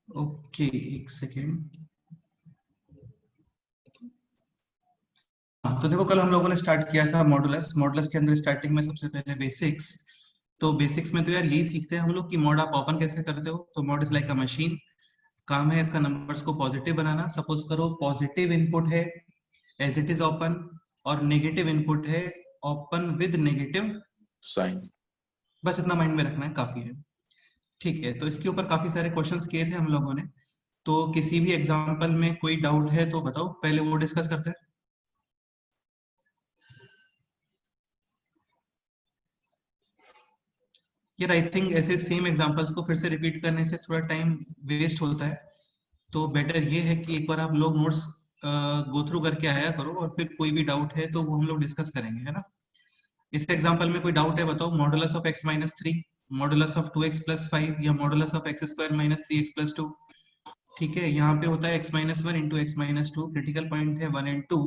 Okay, एक second. तो देखो, कल हम लोगों ने स्टार्ट किया था मॉडुलस। मॉडुलस के अंदर स्टार्टिंग में सबसे पहले बेसिक्स। तो बेसिक्स में तो यार यही सीखते हैं हम लोग कि मॉड आप ओपन कैसे करते हो। तो mod is like a machine. काम है इसका नंबर्स को पॉजिटिव बनाना। सपोज करो पॉजिटिव इनपुट है एज इट इज ओपन, और नेगेटिव इनपुट है ओपन विद नेगेटिव साइन। बस इतना माइंड में रखना है, काफी है। ठीक है, तो इसके ऊपर काफी सारे क्वेश्चंस किए थे हम लोगों ने। तो किसी भी एग्जांपल में कोई डाउट है तो बताओ, पहले वो डिस्कस करते हैं। यार आई थिंक ऐसे सेम एग्जांपल्स को फिर से रिपीट करने से थोड़ा टाइम वेस्ट होता है। तो बेटर ये है कि एक बार आप लोग नोट्स गो थ्रू करके आया करो, और फिर कोई भी डाउट है तो वो हम लोग डिस्कस करेंगे, है ना। इस एग्जांपल में कोई डाउट है बताओ। Modulus of x minus three, modulus of 2x plus five, या modulus of x square minus three x plus two. ठीक है, यहाँ पे होता है x minus one into x minus two. Critical point है one and two.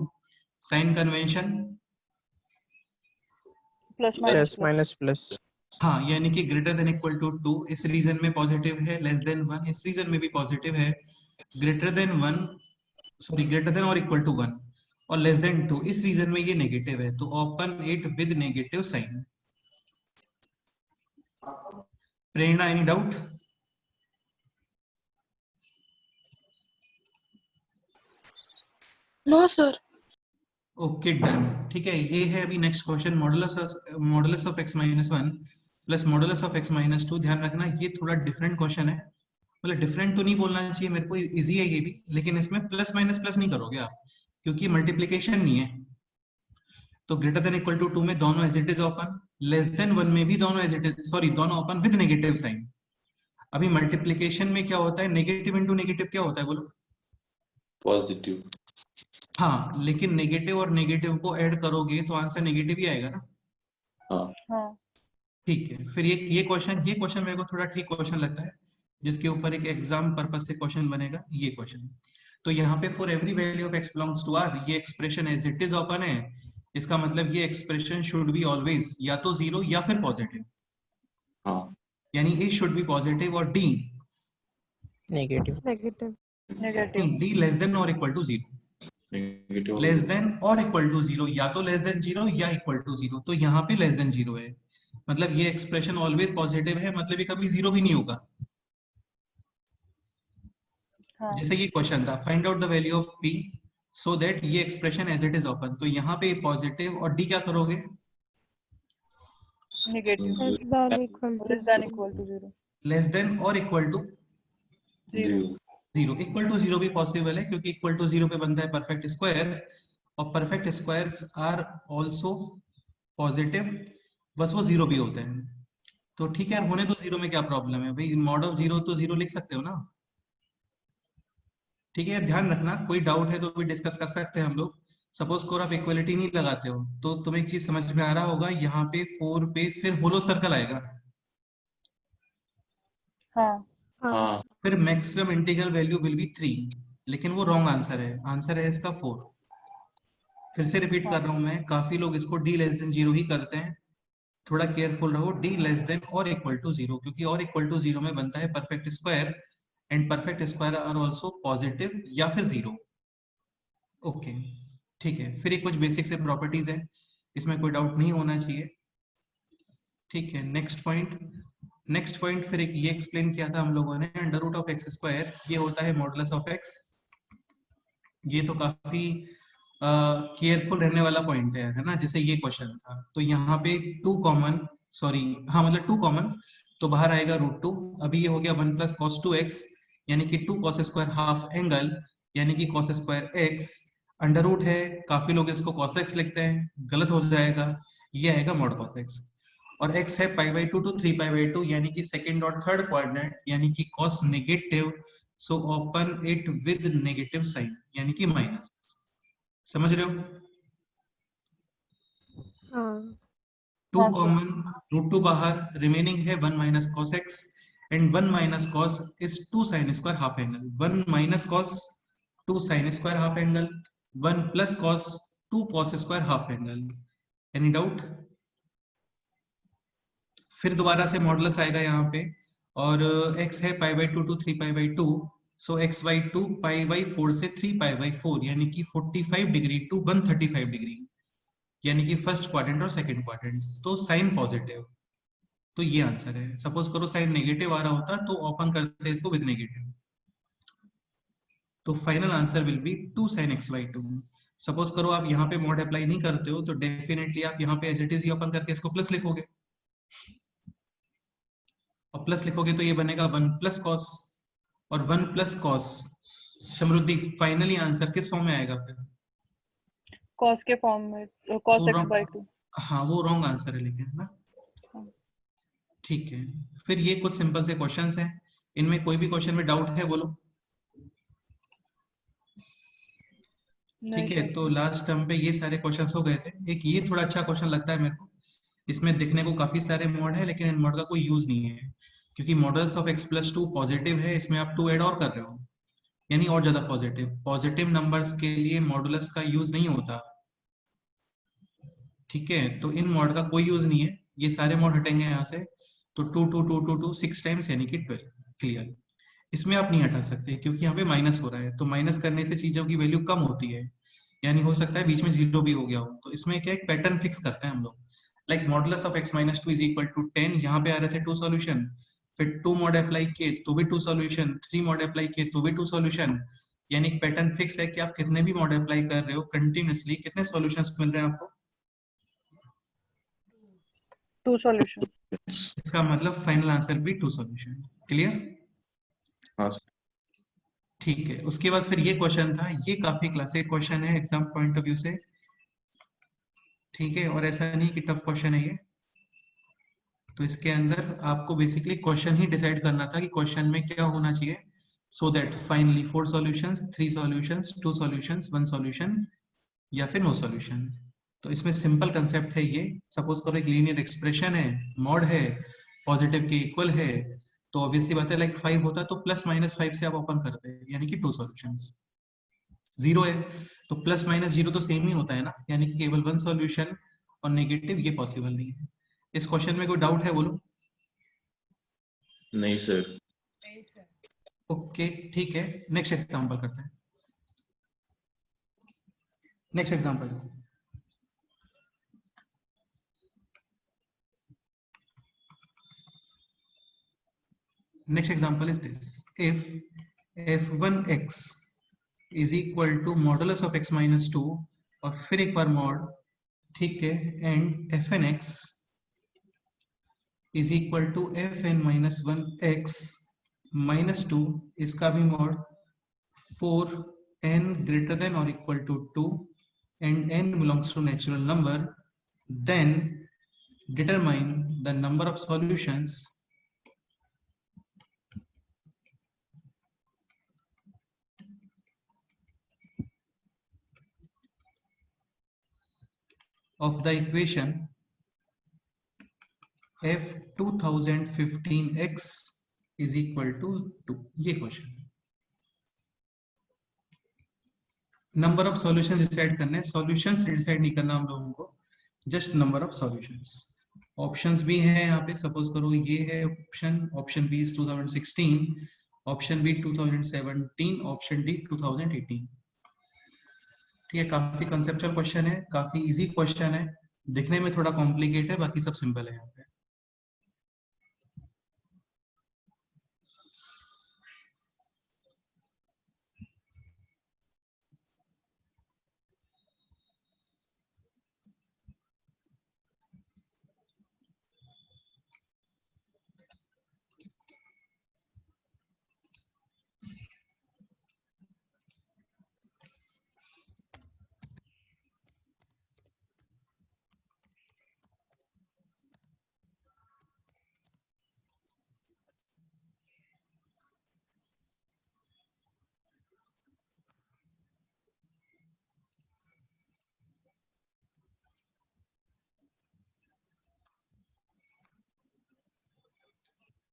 Sign convention plus plus minus minus plus. हाँ, यानी कि greater than equal to two इस रीजन में पॉजिटिव है, लेस देन वन इस रीजन में भी पॉजिटिव है, greater than one, sorry greater than और इक्वल टू वन, और लेस देन टू इस रीजन में ये नेगेटिव है। तो open it with negative sign. Prerna, any doubt? No sir. Okay, done. ठीक है, ये है अभी next question. Modulus of x minus one plus modulus of x minus two. ध्यान रखना ये थोड़ा डिफरेंट क्वेश्चन है। मतलब डिफरेंट तो नहीं बोलना चाहिए मेरे को, इजी है ये भी, लेकिन इसमें प्लस माइनस प्लस नहीं करोगे आप, क्योंकि मल्टीप्लीकेशन नहीं है। तो greater than equal to two में दोनों as it is open, less than one में भी दोनों एज इट इज, सॉरी दोनों ओपन विद नेगेटिव साइन। अभी मल्टीप्लीकेशन में क्या होता है, नेगेटिव इंटू नेगेटिव क्या होता है बोलो? पॉजिटिव। हाँ, लेकिन नेगेटिव और नेगेटिव को ऐड करोगे तो आंसर नेगेटिव ही आएगा ना। हाँ। हाँ। ठीक है, फिर ये क्वेश्चन मेरे को थोड़ा ठीक क्वेश्चन लगता है, जिसके ऊपर एक एग्जाम पर्पस से क्वेश्चन बनेगा ये क्वेश्चन। तो यहाँ पे for every value of x belongs to R, ये expression as it is open है। इसका मतलब ये एक्सप्रेशन शुड बी ऑलवेज या तो जीरो या फिर पॉजिटिव, हाँ। यानी ए शुड बी पॉजिटिव और D negative. Negative. Negative. D less than और equal to zero. Negative. Less than और इक्वल टू जीरो, या तो लेस देन जीरो या इक्वल टू जीरो। तो यहाँ पे लेस देन जीरो है, मतलब ये एक्सप्रेशन ऑलवेज पॉजिटिव है, मतलब ये कभी जीरो भी नहीं होगा। हाँ। जैसे ये क्वेश्चन था, find out the value of p so that ये expression as it is open. तो यहाँ पे पॉजिटिव और d क्या करोगे? Negative. Less than equal to less than equal to zero. Less than और equal to zero. Zero. Equal to zero भी possible है, क्योंकि इक्वल टू जीरो पे बनता है परफेक्ट स्क्वायर, और perfect squares are also positive, बस वो जीरो भी होते हैं। तो ठीक है यार, होने तो जीरो में क्या प्रॉब्लम है भाई, मॉड ऑफ जीरो तो जीरो लिख सकते हो ना। ठीक है, ध्यान रखना कोई डाउट है तो भी डिस्कस कर सकते हैं हम लोग। सपोज करो आप इक्वलिटी नहीं लगाते हो, तो तुम्हें एक चीज समझ में आ रहा होगा, यहाँ पे 4 पे फिर होलो सर्कल आएगा, हाँ। हाँ। फिर maximum integral value will be 3, लेकिन वो रॉन्ग आंसर है। आंसर है इसका 4। फिर से रिपीट कर रहा हूं मैं, काफी लोग इसको डी लेस देन जीरो ही करते हैं। थोड़ा केयरफुल रहो, डी लेस देन और इक्वल टू जीरो, क्योंकि और इक्वल टू जीरो में बनता है perfect square, and perfect square are also positive या फिर जीरो। ओके, ठीक है, फिर ये कुछ बेसिक से प्रॉपर्टीज है, इसमें कोई डाउट नहीं होना चाहिए। ठीक है, नेक्स्ट पॉइंट फिर एक ये एक्सप्लेन किया था हम लोगों ने, under root of x square ये होता है मॉडुलस ऑफ एक्स। ये तो काफी केयरफुल रहने वाला पॉइंट है ना। जैसे ये क्वेश्चन था, तो यहाँ पे टू कॉमन, सॉरी हाँ मतलब टू कॉमन, तो बाहर आएगा रूट टू। अभी ये हो गया one plus cos two x, यानी कि two cos square half angle, यानी कि cos square x. Under root है, काफी लोग इसको कॉस एक्स लिखते हैं, गलत हो जाएगा, ये आएगा मॉड कॉस एक्स। और x है pi by two to three pi by two, यानी कि सेकेंड और थर्ड क्वाड्रेंट, यानी कि cos negative, so open it with negative sign, यानी कि माइनस। समझ रहे हो? हाँ। टू हाँ सर। कॉमन, रूट टू बाहर, रिमेनिंग है one minus cos x, and one minus cos is two sine square half angle. One minus cos two sine square half angle, one plus cos to cos square half angle. Any doubt? फिर दोबारा से modulus आएगा यहाँ पे, और x है pi by 2 to 3 pi by 2, so x by 2 pi by 4 से 3 pi by 4, यानी कि 45 डिग्री टू 135 डिग्री, यानी कि फर्स्ट क्वाड्रेंट और सेकंड क्वाड्रेंट, तो साइन पॉजिटिव, तो ये आंसर है। सपोज करो साइन नेगेटिव आ रहा होता तो ओपन करते हैं इसको विद नेगेटिव, तो final answer will be 2 sin x by 2। Suppose करो आप यहाँ पे मॉड अप्लाई नहीं करते हो तो डेफिनेटली आप यहाँ पे एज इट इज ओपन करके इसको प्लस लिखोगे, और प्लस लिखोगे तो ये बनेगा 1 प्लस कॉस, और 1 प्लस कॉस समृद्धि फाइनली आंसर किस फॉर्म में आएगा फिर? कॉस के फॉर्म में, कॉस वो एक्स wrong- बाई 2। हाँ वो रॉन्ग आंसर है लेकिन ना। हाँ। ठीक है, फिर ये कुछ सिंपल से क्वेश्चंस हैं, इनमें कोई भी क्वेश्चन में डाउट है बोलो। नहीं ठीक है, सर। तो लास्ट टर्म पे ये सारे क्वेश्चंस हो गए थे। एक ये थोड़ा अच्छा क्वेश्चन लगता है मेरे को, इसमें दिखने को काफी सारे मॉड है लेकिन इन मॉड का कोई यूज नहीं है, क्योंकि models of x plus 2 positive है, इसमें आप 2 ऐड और कर रहे हो, यानी और ज्यादा पॉजिटिव। पॉजिटिव नंबर्स के लिए मॉडुलस का यूज नहीं होता, ठीक है, तो इन मॉड का कोई यूज नहीं है, ये सारे मॉड हटेंगे यहाँ से, तो 2 2 2 2 2 6 टाइम्स यानी कि 12। क्लियर? इसमें आप नहीं हटा सकते क्योंकि यहाँ पे माइनस हो रहा है, तो माइनस करने से चीजों की वैल्यू कम होती है, यानी हो सकता है बीच में जीरो भी हो गया हो, तो इसमें क्या एक पैटर्न फिक्स करते हैं हम लोग, like modulus of x minus 2 is equal to 10, यहाँ पे आ रहे थे 2 सॉल्यूशन, फिर 2 मॉड अप्लाई किए तो भी 2 सॉल्यूशन, 3 मॉड अप्लाई किए तो भी 2 सॉल्यूशन, यानी एक पैटर्न फिक्स है कि आप कितने भी मॉड अप्लाई कर रहे हो कंटिन्यूअसली कितने सॉल्यूशंस मिल रहे हैं आपको, 2 सॉल्यूशन। इसका मतलब फाइनल आंसर भी 2 सॉल्यूशन। क्लियर? हाँ ठीक है, उसके बाद फिर ये क्वेश्चन था, ये काफी क्लासिक क्वेश्चन है एग्जाम पॉइंट ऑफ व्यू से, ठीक है, और ऐसा नहीं कि टफ क्वेश्चन है ये, तो इसके अंदर आपको बेसिकली क्वेश्चन ही डिसाइड करना था कि क्वेश्चन में क्या होना चाहिए, so that finally 4 solutions, 3 solutions, 2 solutions, 1 solution, या फिर नो सॉल्यूशन। तो इसमें सिंपल कंसेप्ट है ये, सपोज करो एक लीनियर एक्सप्रेशन है, मॉड है, पॉजिटिव के इक्वल है, तो ऑब्वियसली बात है लाइक 5 होता तो प्लस माइनस 5 से आप ओपन करते हैं, यानी कि 2 सॉल्यूशंस। 0 है तो प्लस माइनस 0 तो सेम ही होता है ना, यानी कि केवल 1 सॉल्यूशन, और नेगेटिव ये पॉसिबल नहीं है। इस क्वेश्चन में कोई डाउट है बोलो? नहीं सर। ओके ठीक है, नेक्स्ट एग्जांपल करते हैं। Next example, next example is this: if f1x is equal to modulus of x minus 2, और फिर एक बार मॉड, ठीक है, and fnx is equal to fn minus 1x minus 2, इसका भी mod, 4n greater than or equal to 2 and n belongs to natural number, then determine the number of solutions of the equation f 2015x is equal to 2। ये question, number of solutions decide करने हैं, solutions decide नहीं करना हम लोगों को, just number of solutions. Options भी हैं यहाँ पे, सपोज करो ये है option, option B is 2016, option B 2017, option D 2018। ठीक है, काफी कंसेप्चुअल क्वेश्चन है, काफी इजी क्वेश्चन है, दिखने में थोड़ा कॉम्प्लिकेट है, बाकी सब सिंपल है यहाँ पे।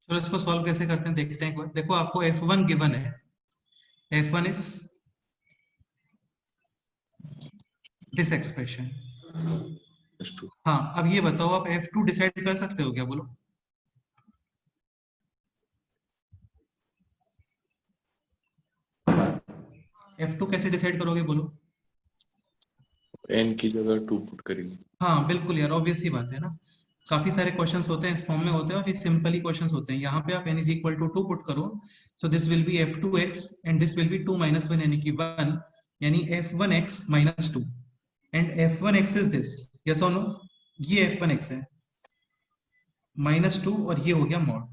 चलो इसको सॉल्व कैसे करते हैं देखते हैं एक बार। देखो आपको f1 गिवन है, f1 इज दिस एक्सप्रेशन। हाँ अब ये बताओ आप f2 डिसाइड कर सकते हो क्या, बोलो? F2 कैसे डिसाइड करोगे बोलो? n की जगह 2 पुट करेंगे। हाँ बिल्कुल यार, ऑब्वियस सी बात है ना, काफी सारे क्वेश्चंस होते हैं इस फॉर्म में होते हैं और ये सिंपल ही क्वेश्चंस होते हैं। यहाँ पे आप n is equal to 2 put करो, so this will be f2x and this will be 2 minus 1 यानी कि 1, यानी f1x minus 2 and f1x is this, yes और नो? ये f1x है माइनस 2 और ये हो गया मॉड,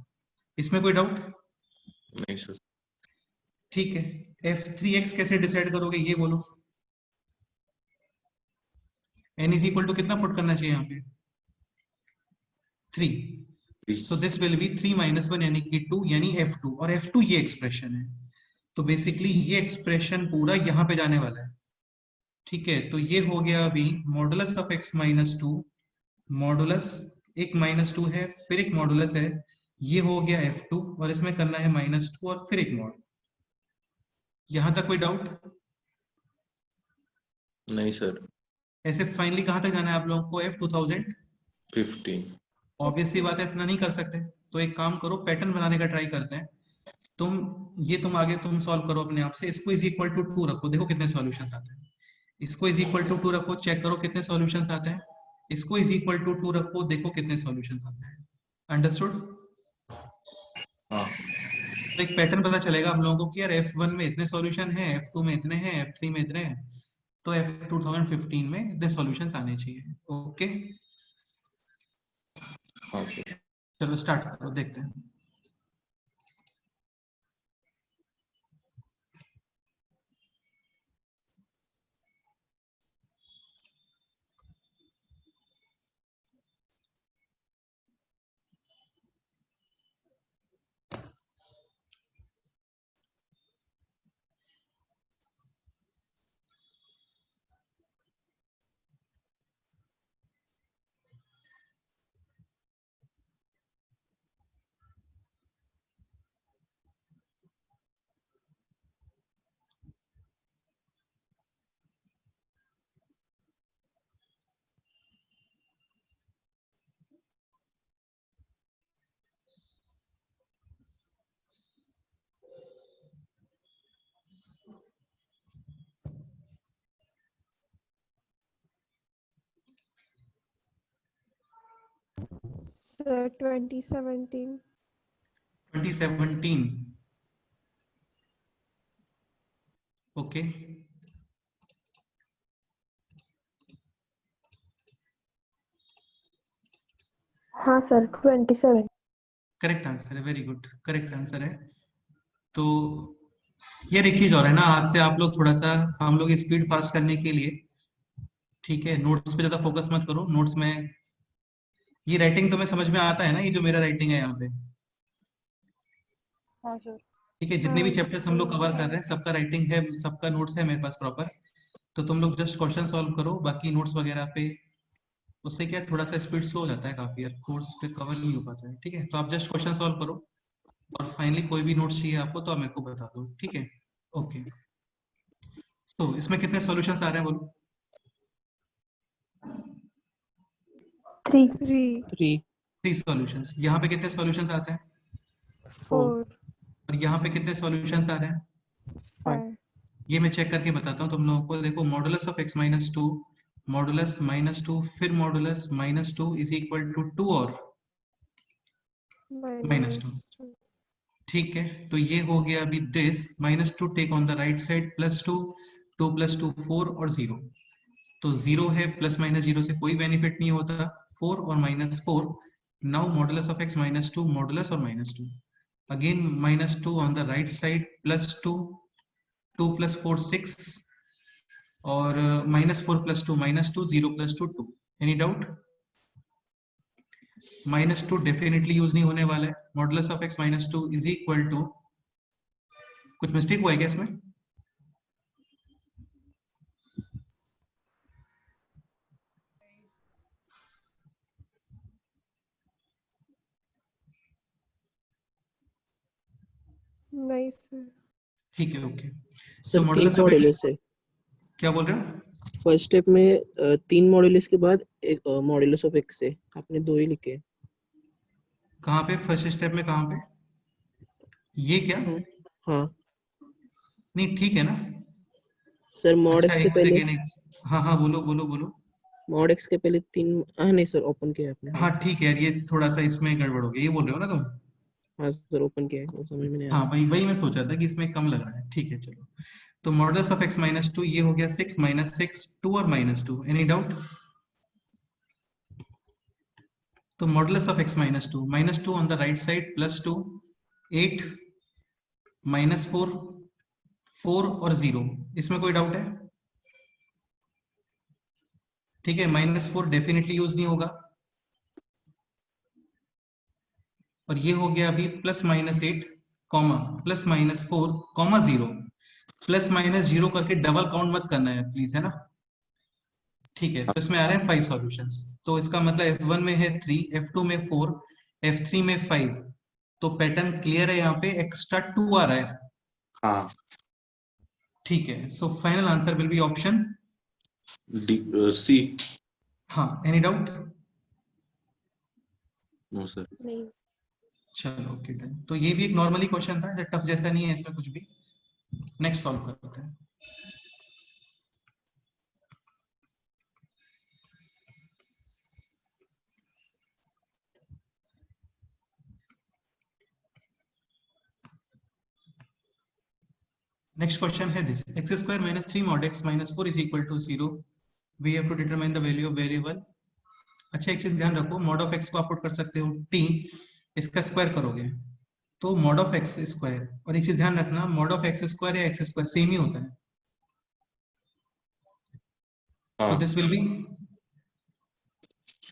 इसमें कोई डाउट? नहीं सर। ठीक है, f3x कैसे डिसाइड करोगे ये बोलो? n इज इक्वल टू कितना पुट करना चाहिए यहाँ पे? 3, सो दिस विल बी 3 माइनस 1 यानी कि 2, यानी f2, और f2 ये एक्सप्रेशन है, तो बेसिकली ये एक्सप्रेशन पूरा यहाँ पे जाने वाला है। ठीक है, तो ये हो गया अभी modulus of x minus 2, modulus एक माइनस 2 है फिर एक मॉडुलस है, ये हो गया f2 और इसमें करना है माइनस 2 और फिर एक मॉड। यहां तक कोई डाउट? नहीं सर। ऐसे फाइनली कहां तक जाना है आप लोगों को? f2015। 15। ऑब्वियस सी बात है, इतना नहीं कर सकते, तो एक काम करो, पैटर्न बनाने का ट्राई करते हैं। तुम आगे तुम सॉल्व करो अपने आप से, इसको इज इक्वल टू 2 रखो, देखो कितने सॉल्यूशंस आते हैं। इसको इज इक्वल टू 2 रखो, चेक करो कितने सॉल्यूशंस आते हैं। इसको इज इक्वल टू 2 रखो, देखो कितने सॉल्यूशंस आते हैं। अंडरस्टूड? हाँ तो एक पैटर्न पता चलेगा हम लोगों को कि यार f1 में इतने सॉल्यूशन हैं, f2 में इतने हैं, f3 में इतने हैं, तो f2015 में इतने सॉल्यूशंस आने चाहिए। ओके, हाँ सर। चलो स्टार्ट करो, देखते हैं। Sir, 2017. 2017, ओके। हाँ सर 27। करेक्ट आंसर है, वेरी गुड, करेक्ट आंसर है। तो यार एक चीज और है ना, आज से आप लोग थोड़ा सा, हम लोग स्पीड फास्ट करने के लिए, ठीक है, नोट्स पे ज्यादा फोकस मत करो। नोट्स में ये राइटिंग तुम्हें समझ में आता है ना, ये जो मेरा राइटिंग है यहाँ पे? हाँ सर। ठीक है, जितने भी हाँ चैप्टर्स हम लोग कवर कर रहे हैं सबका राइटिंग है, सबका नोट्स है मेरे पास प्रॉपर। तो तुम लोग जस्ट क्वेश्चन सॉल्व करो, बाकी नोट्स वगैरह पे, उससे क्या है, थोड़ा सा स्पीड स्लो हो जाता है काफी यार, कोर्स पे कवर नहीं हो पाता है। ठीक है, तो आप जस्ट क्वेश्चन सॉल्व करो और फाइनली कोई भी नोट्स चाहिए आपको तो आप मेरे को बता दो, ठीक है? ओके, तो इसमें कितने सॉल्यूशंस आ रहे हैं बोलो? 3। 3, 3 सॉल्यूशंस। यहाँ पे कितने सॉल्यूशंस आते हैं? 4, और यहाँ पे कितने सॉल्यूशंस आ रहे हैं? 5. ये मैं चेक करके बताता हूँ तुम लोगों को। देखो, modulus of x minus 2, modulus minus 2, फिर modulus minus 2 is equal to 2 और माइनस 2। -2. ठीक है, तो ये हो गया अभी this minus 2 take on the right side, plus 2, 2 plus 2 4 और 0। तो 0 है, प्लस माइनस 0 से कोई बेनिफिट नहीं होता, 4 और minus 4। Now modulus of x minus 2, modulus और minus 2, again minus 2 on the right side, plus 2, 2 plus 4 6 और -4 plus 2 -2, 0 plus 2 2। Any doubt? -2 definitely use नहीं होने वाला है। Modulus of x minus 2 is equal to, कुछ मिस्टेक हुआ है क्या इसमें? नहीं सर. ठीक है, okay. Sir so 3 modulus of x, modulus है। क्या बोल रहे हो? फर्स्ट स्टेप में 3 मॉड्यूलस के बाद एक मॉड्यूलस ऑफ x है, आपने 2 ही लिखे हैं। कहाँ पे फर्स्ट स्टेप में, कहाँ पे? ये क्या? हाँ हाँ नहीं ठीक है ना, सर मॉड अच्छा एक्स के एक पहले, सेकेंड, हाँ हाँ बोलो बोलो बोलो। मॉड एक्स के पहले 3, हाँ नहीं सर ओपन किया है आपने, हाँ हाँ। ठीक है यार, ये थोड़ा सा इसमें गड़बड़ हो गई, ये बोल रहे हो ना तुम? हाँ सर ओपन किया है, वो समझ में नहीं आ हाँ रहा। वही वही मैं सोचा था कि इसमें कम लग रहा है, ठीक है चलो। तो models of x minus two ये हो गया 6 माइनस 6 2 और माइनस टू, एनी डाउट? तो models of x minus two on the right side plus 2 8 minus 4 4 और 0, इसमें कोई डाउट है? ठीक है, माइनस 4 डेफिनेटली यूज नहीं होगा। और ये हो गया अभी plus minus 8 comma plus minus 4 comma 0, plus minus 0 करके डबल काउंट मत करना है प्लीज, है ना? ठीक है, तो इसमें आ रहे हैं 5 सॉल्यूशंस। तो इसका मतलब F1 में है 3, F2 में 4, F3 में 5। तो पैटर्न क्लियर है, यहाँ पे एक्स्ट्रा 2 आ रहा है। हाँ ठीक है, so final answer will be option D C. हाँ, एनी डाउट? No sir. नहीं। चलो ओके डन। तो ये भी एक नॉर्मली क्वेश्चन था, टफ जैसा नहीं है इसमें कुछ भी। नेक्स्ट सॉल्व करते हैं। नेक्स्ट क्वेश्चन है this, x square minus 3 mod x minus 4 is equal to 0, we have to determine the value of variable. अच्छा एक चीज ध्यान रखो, मॉड ऑफ एक्स को आप पुट कर सकते हो t, इसका स्क्वायर करोगे तो मॉड ऑफ एक्स स्क्वायर। और एक चीज ध्यान रखना, मॉड ऑफ एक्स स्क्वायर या एक्स स्क्वायर सेम ही होता है। सो हाँ this will B,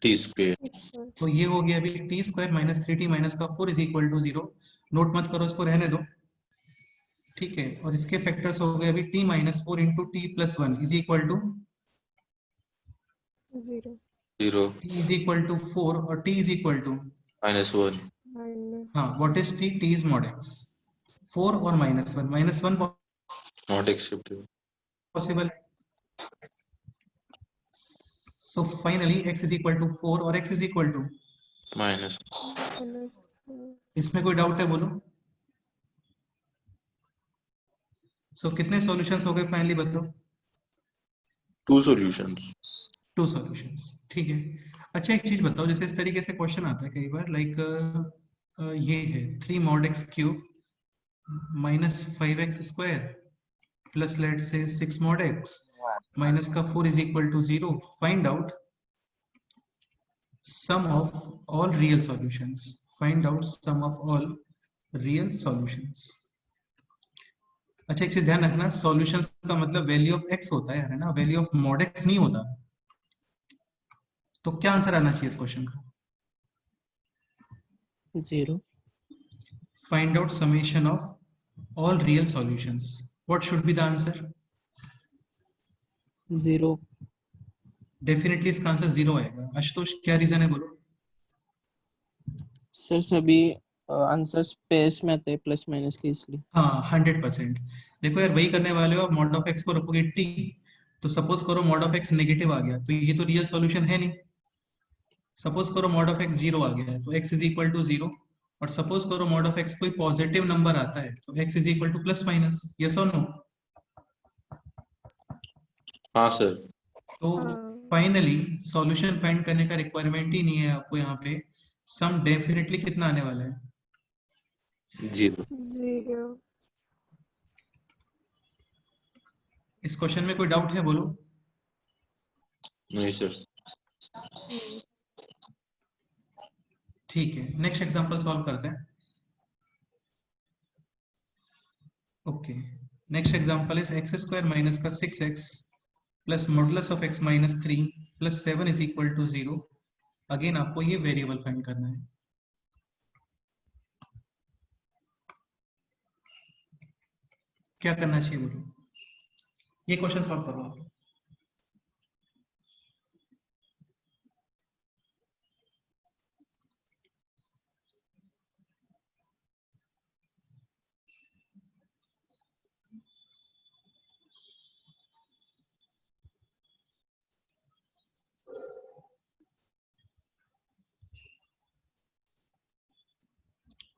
T square. इस पर तो ये हो गया अभी T square minus 3t minus का 4 इज इक्वल टू 0। नोट मत करो, इसको रहने दो। ठीक है, और इसके फैक्टर्स हो गए अभी t minus 4 into t plus 1 is equal to 0 0 t is equal to 4 और t इज इक्वल टू, -1। हाँ minus what is t is mod x। 4 और minus one not acceptable. Possible. So finally x is equal to 4 और x is equal to, minus. इसमें कोई doubt है बोलो? सो कितने solutions हो गए फाइनली बताओ? 2 सॉल्यूशंस। 2 सॉल्यूशंस, ठीक है। अच्छा एक चीज बताओ, जैसे इस तरीके से क्वेश्चन आता है कई बार, लाइक ये है 3 mod x cube minus 5x square plus लेट से 6 mod x माइनस का 4 is equal to 0, find out sum of all real solutions, find out sum of all real solutions। अच्छा एक चीज ध्यान रखना, सॉल्यूशंस का मतलब वैल्यू ऑफ x होता है ना, वैल्यू ऑफ mod x नहीं होता। तो क्या आंसर आना चाहिए इस क्वेश्चन का? 0। Find out summation of all real solutions, what should be the answer? 0 definitely इसका आंसर 0 आएगा। आशुतोष क्या रीजन है बोलो? सर सभी आंसर स्पेस में आते हैं प्लस माइनस के, इसलिए। हाँ 100%। देखो यार वही करने वाले हो आप, मॉड ऑफ एक्स को रखोगे t, तो सपोज करो मॉड ऑफ एक्स नेगेटिव आ गया तो ये तो रियल सॉल्यूशन है नहीं। सपोज करो मॉड ऑफ एक्स 0 आ गया है तो x इज इक्वल टू 0। और सपोज करो मॉड ऑफ एक्स कोई पॉजिटिव नंबर आता है तो x is equal to plus minus, yes और नो? हाँ सर। तो फाइनली सॉल्यूशन फाइंड करने का रिक्वायरमेंट ही नहीं है आपको यहाँ पे। सम डेफिनेटली कितना आने वाला है? 0। 0 इस क्वेश्चन में कोई डाउट है बोलो? नहीं सर। नहीं। ठीक है, नेक्स्ट एग्जांपल सॉल्व करते हैं। Okay, next example is x square minus का 6x plus modulus of x minus 3 plus 7 is equal to 0। Again आपको ये वेरिएबल फाइंड करना है। क्या करना चाहिए बोलो? ये क्वेश्चन सॉल्व करो आप।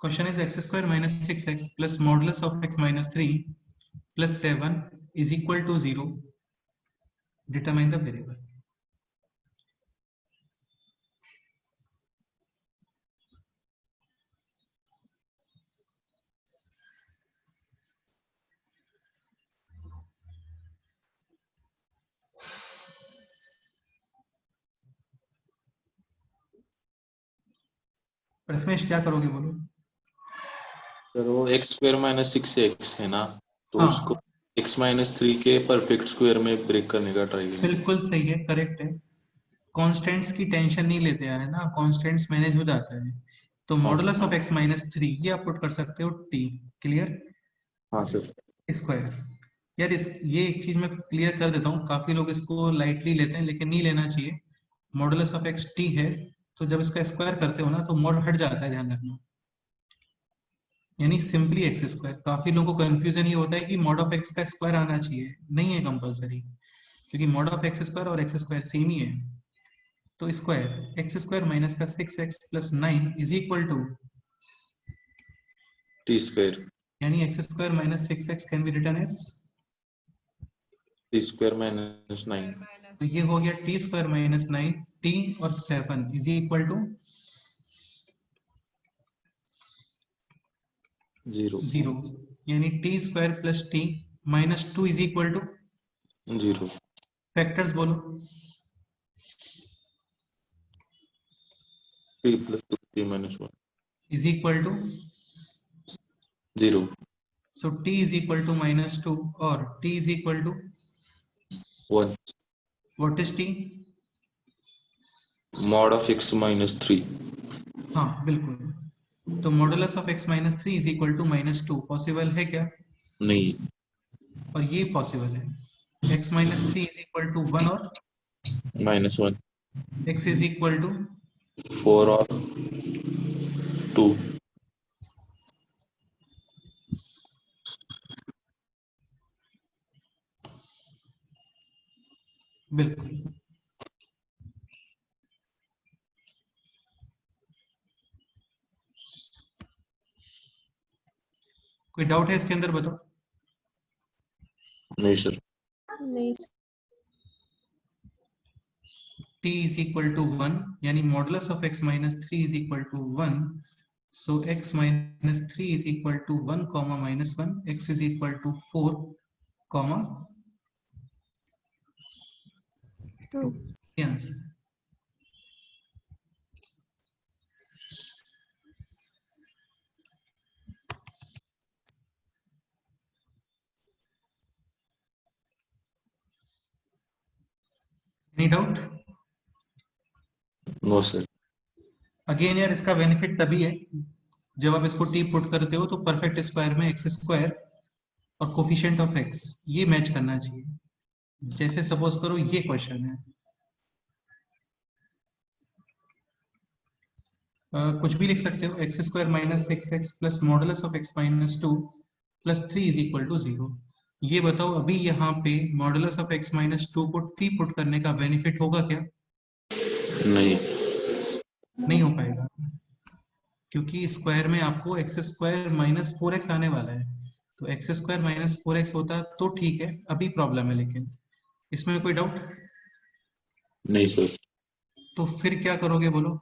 Question is x square minus 6x plus modulus of x minus 3 plus 7 is equal to 0, determine the variable. Prathamesh क्या करोगे बोलो? सर वो x स्क्वायर माइनस 6x है ना, तो हाँ। उसको x माइनस 3 के परफेक्ट स्क्वायर में ब्रेक करने का ट्राई करेंगे। बिल्कुल सही है, करेक्ट है। कॉन्स्टेंट्स की टेंशन नहीं लेते हैं ना, कॉन्स्टेंट्स मैनेज हो जाता है। तो मॉडुलस ऑफ x माइनस 3 ये आप पुट कर सकते हो t, क्लियर? हाँ सर। स्क्वायर। यार ये एक चीज मैं क्लियर कर देता हूँ, काफी लोग इसको लाइटली लेते हैं लेकिन नहीं लेना चाहिए। मॉडुलस ऑफ x t है, तो जब इसका स्क्वायर करते हो ना तो मॉड हट जाता है, ध्यान रखना। यानी सिंपली एक्स स्क्वायर। काफी लोगों को कंफ्यूजन ये होता है कि मॉड ऑफ एक्स का स्क्वायर आना चाहिए, नहीं है कंपलसरी, क्योंकि मॉड ऑफ एक्स स्क्वायर और एक्स स्क्वायर सेम ही है। तो स्क्वायर एक्स स्क्वायर माइनस का 6x plus 9 is equal to t square, यानी x square minus 6x can be written as t square minus 9, तो ये हो गया टी स्क्वायर माइनस 9, टी और 7 इज इक्वल टू 0, यानी t square plus t minus 2 is equal to 0, factors बोलो। t plus 2 t minus 1 is equal to 0, so t is equal to minus 2 और t is equal to 1, what is t? Mod of x minus 3, हाँ बिल्कुल। तो modulus of x minus 3 is equal to minus 2 possible है क्या? नहीं, और ये possible है। x minus 3 is equal to 1 और minus 1, x is equal to 4 और 2, बिल्कुल। कोई डाउट है इसके अंदर, बताओ। नहीं सर। नहीं t is equal to 1 यानी modulus of x minus 3 is equal to 1, so x minus 3 is equal to 1 comma minus 1, x is equal to 4 comma 2, ये आंसर। Any doubt? No sir. Again यार इसका बेनिफिट तभी है जब आप इसको t पुट करते हो तो परफेक्ट स्क्वायर में x स्क्वायर और कोफिशिएंट ऑफ x ये मैच करना चाहिए। जैसे सपोज करो ये क्वेश्चन है, कुछ भी लिख सकते हो, x square minus 6x plus modulus of x minus 2 plus 3 is equal to 0। ये बताओ अभी यहाँ पे मॉडुलस ऑफ x माइनस 2 को t पुट करने का बेनिफिट होगा क्या? नहीं, नहीं हो पाएगा, क्योंकि स्क्वायर में आपको एक्स स्क्वायर माइनस 4x आने वाला है। तो एक्स स्क्वायर माइनस 4x होता तो ठीक है, अभी प्रॉब्लम है। लेकिन इसमें कोई डाउट? नहीं सर। तो फिर क्या करोगे बोलो?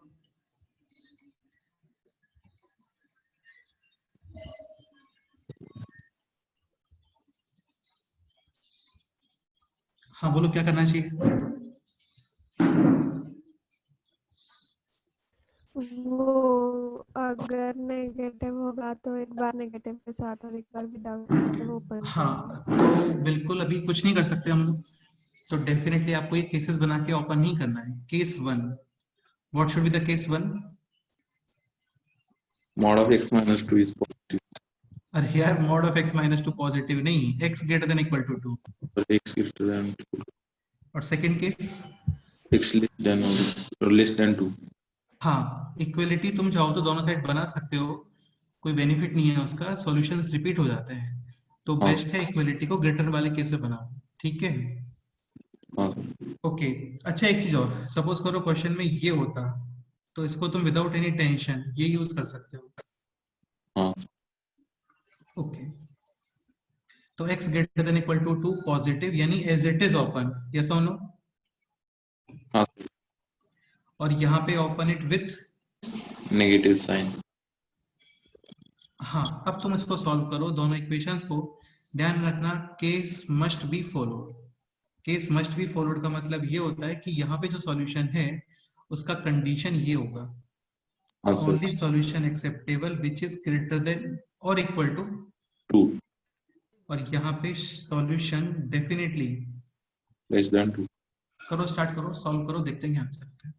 हाँ बोलो, क्या करना चाहिए? वो अगर नेगेटिव होगा तो एक बार नेगेटिव के साथ और एक बार विदाउट नेगेटिव ओपन हाँ तो बिल्कुल अभी कुछ नहीं कर सकते हम लोग, तो डेफिनेटली आपको ये केसेस बना के ओपन नहीं करना है। Case 1, what should be the case 1? Mod of x minus 2 is positive, अरे यार mod of x minus 2 positive नहीं, x greater than equal to 2। और x ग्रेटर देन 2, और second case? x less than 2। हाँ, equality तुम चाहो तो दोनों साइड बना सकते हो, कोई बेनिफिट नहीं है उसका, सॉल्यूशंस रिपीट हो जाते हैं। तो हाँ। बेस्ट है इक्वलिटी को ग्रेटर वाले केस में बनाओ, ठीक है? हाँ ओके। अच्छा एक चीज और, सपोज करो क्वेश्चन में ये होता तो इसको तुम विदाउट एनी टेंशन ये यूज कर सकते हो। हाँ। ओके तो x greater than equal to 2 positive यानी as it is open, yes और नो? हाँ और यहाँ पे open it with, negative sign. हाँ अब तुम इसको सॉल्व करो दोनों इक्वेशंस को। ध्यान रखना case must be followed. Case must be followed का मतलब ये होता है कि यहाँ पे जो सॉल्यूशन है उसका कंडीशन ये होगा, हाँ sir. Only solution acceptable which is greater than और इक्वल टू 2 और यहाँ पे सॉल्यूशन डेफिनेटली लेस देन 2। करो, स्टार्ट करो, सॉल्व करो, देखते हैं आंसर क्या है।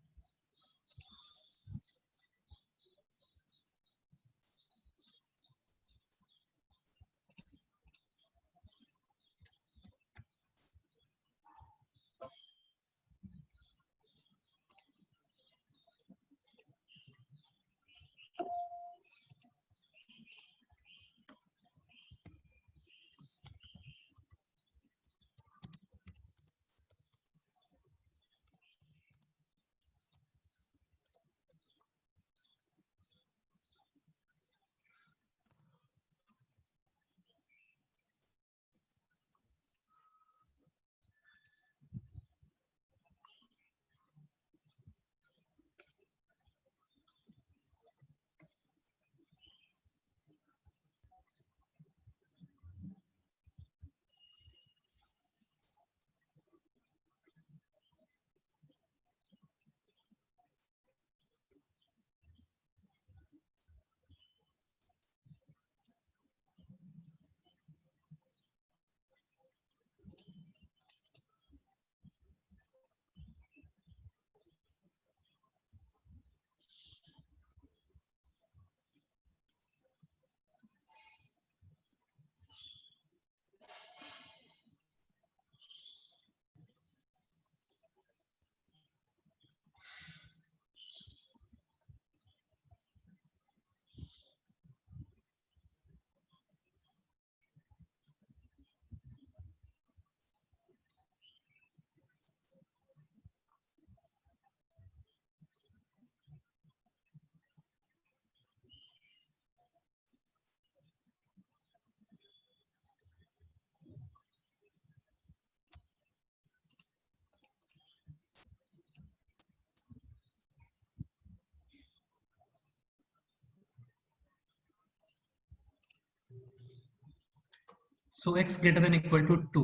So x greater than equal to 2,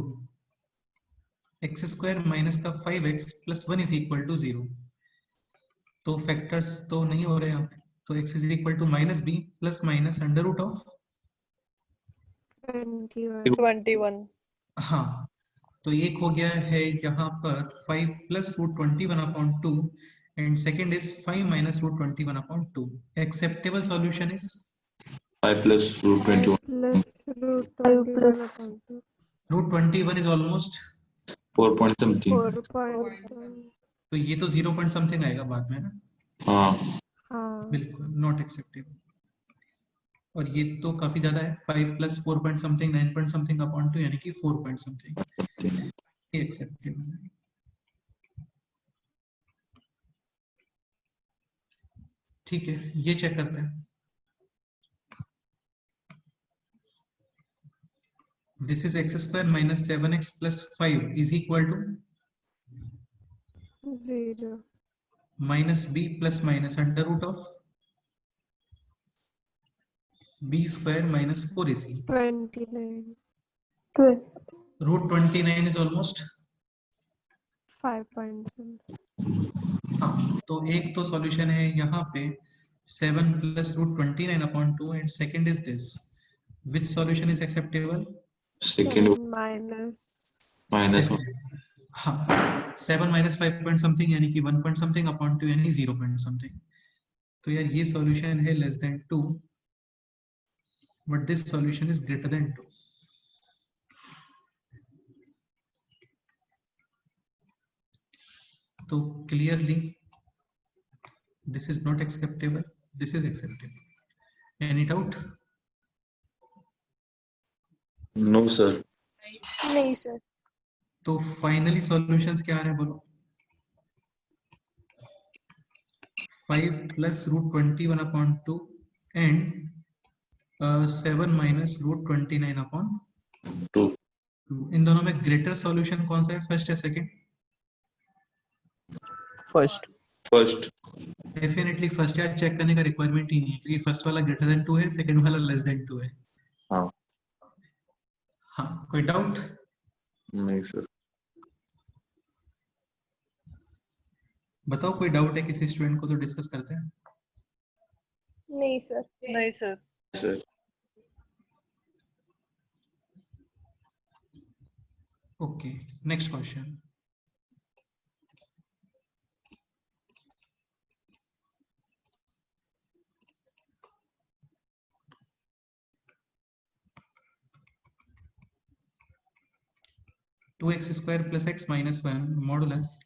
x square minus का 5x plus 1 is equal to 0। तो फैक्टर्स तो नहीं हो रहे यहाँ पे, तो x is equal to minus b plus minus under root of 21। हाँ, तो एक हो गया है यहाँ पर 5 plus root 21 upon 2 and second is 5 minus root 21 upon 2। Acceptable solution is 5 plus root 21 plus root 5 plus 21/2 root 21 is almost, 4 point something। 4.7। तो ये तो 0 point something आएगा बाद में ना, हाँ हाँ बिल्कुल नॉट एक्सेप्टेबल। और ये तो काफी ज्यादा है, 5 plus 4 point something 9 point something upon 2 यानी कि 4 point something, ये एक्सेप्टेबल है। ठीक है, ये चेक करते हैं। This is x square minus 7x plus 5 is equal to 0 minus b plus minus under root of b square minus 4ac। 29 12 Root 29 is almost, 5.7। हाँ तो एक तो सॉल्यूशन है यहाँ पे 7 plus root 29 upon 2 and second is this, which solution is acceptable? Second minus minus हाँ 7 minus 5 point something यानी कि 1 point something upon 2 यानी 0 point something। तो यार ये सॉल्यूशन है less than 2 but this solution is greater than 2। तो clearly this is not acceptable, this is acceptable। Any doubt? No sir. नहीं सर। तो फाइनली सॉल्यूशंस क्या आ रहे हैं बोलो? 5 plus root 21 upon 2 and 7 minus root 29 upon 2 इन दोनों में ग्रेटर सॉल्यूशन कौन सा है, फर्स्ट या second? First. First definitely first, यार चेक करने का रिक्वायरमेंट ही नहीं है क्योंकि फर्स्ट वाला ग्रेटर देन 2 है, सेकंड वाला लेस देन 2 है। हाँ हाँ, कोई डाउट? नहीं सर। बताओ, कोई डाउट है किसी स्टूडेंट को तो डिस्कस करते हैं। नहीं सर। नहीं sir. Sir okay, next question. Two x square plus x minus one modulus.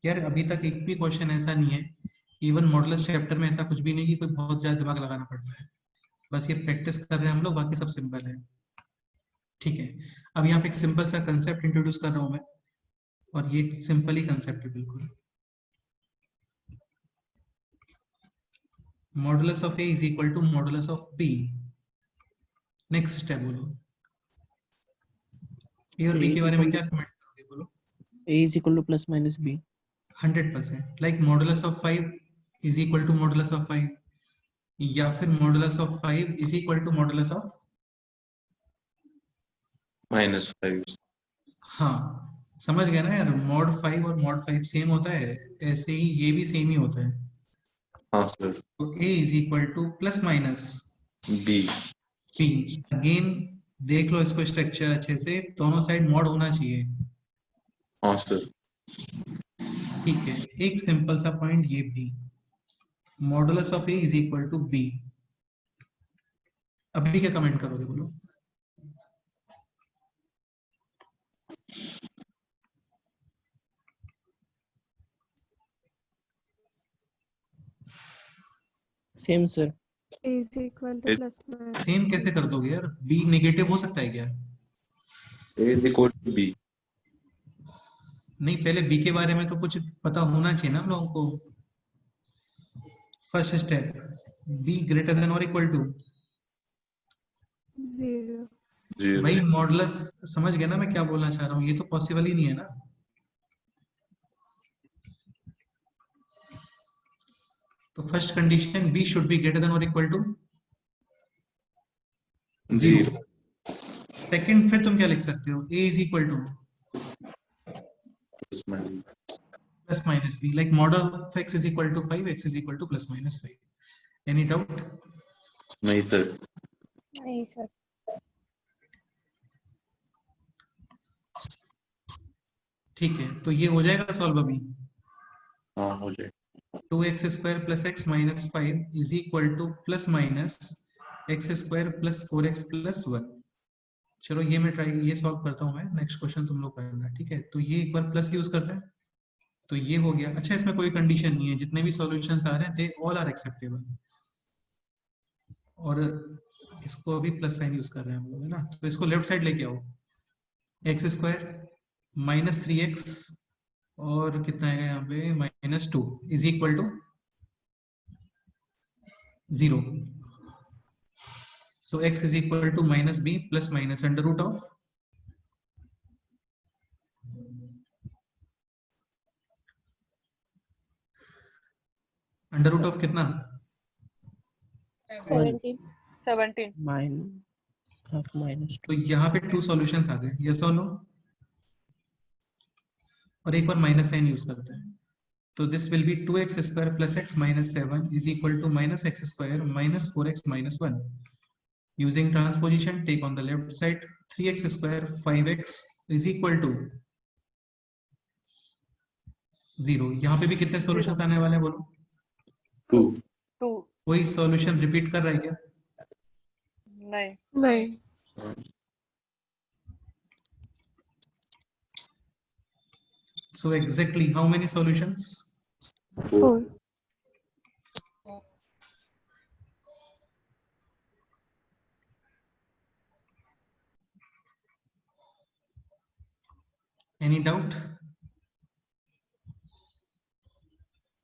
यार अभी तक एक भी क्वेश्चन ऐसा नहीं है, इवन मॉडुलस चैप्टर में ऐसा कुछ भी नहीं कि कोई बहुत ज्यादा दिमाग लगाना पड़ता है। बस ये प्रैक्टिस कर रहे हैं हम लोग, बाकी सब सिंपल है। ठीक है, अब यहाँ पे एक सिंपल सा कंसेप्ट इंट्रोड्यूस कर रहा हूं मैं, और ये सिंपल ही कंसेप्ट है बिल्कुल। Modulus of A is equal to modulus of B. Next step बोलो, ए और बी के बारे में क्या कमेंट करोगे, बोलो। A is equal to plus minus B. 100%, like modulus of 5 is equal to modulus of 5, या फिर modulus of 5 is equal to modulus of, -5। हाँ समझ गए ना यार, मॉड 5 और मॉड 5 सेम होता है, ऐसे ही ये भी सेम ही होता है। हाँ सर। तो a is equal to plus minus B b। अगेन देख लो इसको स्ट्रक्चर अच्छे से, दोनों साइड मॉड होना चाहिए। हाँ सर। ठीक है, एक सिंपल सा पॉइंट ये भी, modulus of a is equal to b। अभी क्या कमेंट करोगे, बोलो। Same sir. A is equal to plus minus. Same कैसे कर दोगे यार, b नेगेटिव हो सकता है क्या? A is equal to b. नहीं, पहले b के बारे में तो कुछ पता होना चाहिए ना हम लोगों को। First step, b greater than और इक्वल टू, 0. भाई मॉडुलस, समझ गया ना मैं क्या बोलना चाह रहा हूँ, ये तो पॉसिबल ही नहीं है ना। तो first condition b should be greater than और इक्वल टू 0। सेकंड फिर तुम क्या लिख सकते हो, a is equal to plus minus b, like mod of x is equal to 5, x is equal to plus minus 5। Any doubt? नहीं sir. नहीं sir. ठीक है, तो ये हो जाएगा सॉल्व अभी। हाँ हो जाए। 2x square plus x minus 5 is equal to plus minus x square plus 4x plus 1। चलो ये मैं ये सॉल्व करता हूँ मैं, नेक्स्ट क्वेश्चन तुम लोग करना। ठीक है, तो ये एक बार प्लस यूज करते हैं, तो ये हो गया। अच्छा, इसमें कोई कंडीशन नहीं है, जितने भी सॉल्यूशंस आ रहे हैं दे ऑल आर एक्सेप्टेबल। और इसको अभी प्लस साइन यूज कर रहे हैं हम लोग, है ना। तो इसको लेफ्ट साइड लेके आओ, एक्स स्क्वायर माइनस 3x और कितना आएगा यहाँ पे -2 is equal to 0। So x is equal to minus b plus minus under root of कितना, 17। 17। Half minus 2. तो यहाँ पे 2 सॉल्यूशंस आ गए, यस और नो। और एक बार माइनस साइन यूज करते हैं, तो this will be 2x square plus x minus 7 is equal to minus x square minus 4x minus 1। Using transposition take on the left side, 3x square 5x is equal to 0। यहाँ पे भी कितने solutions आने वाले हैं, बोलो। 2 2। कोई solution repeat कर रहा है क्या? नहीं। नहीं. So exactly how many solutions? 4. Any doubt?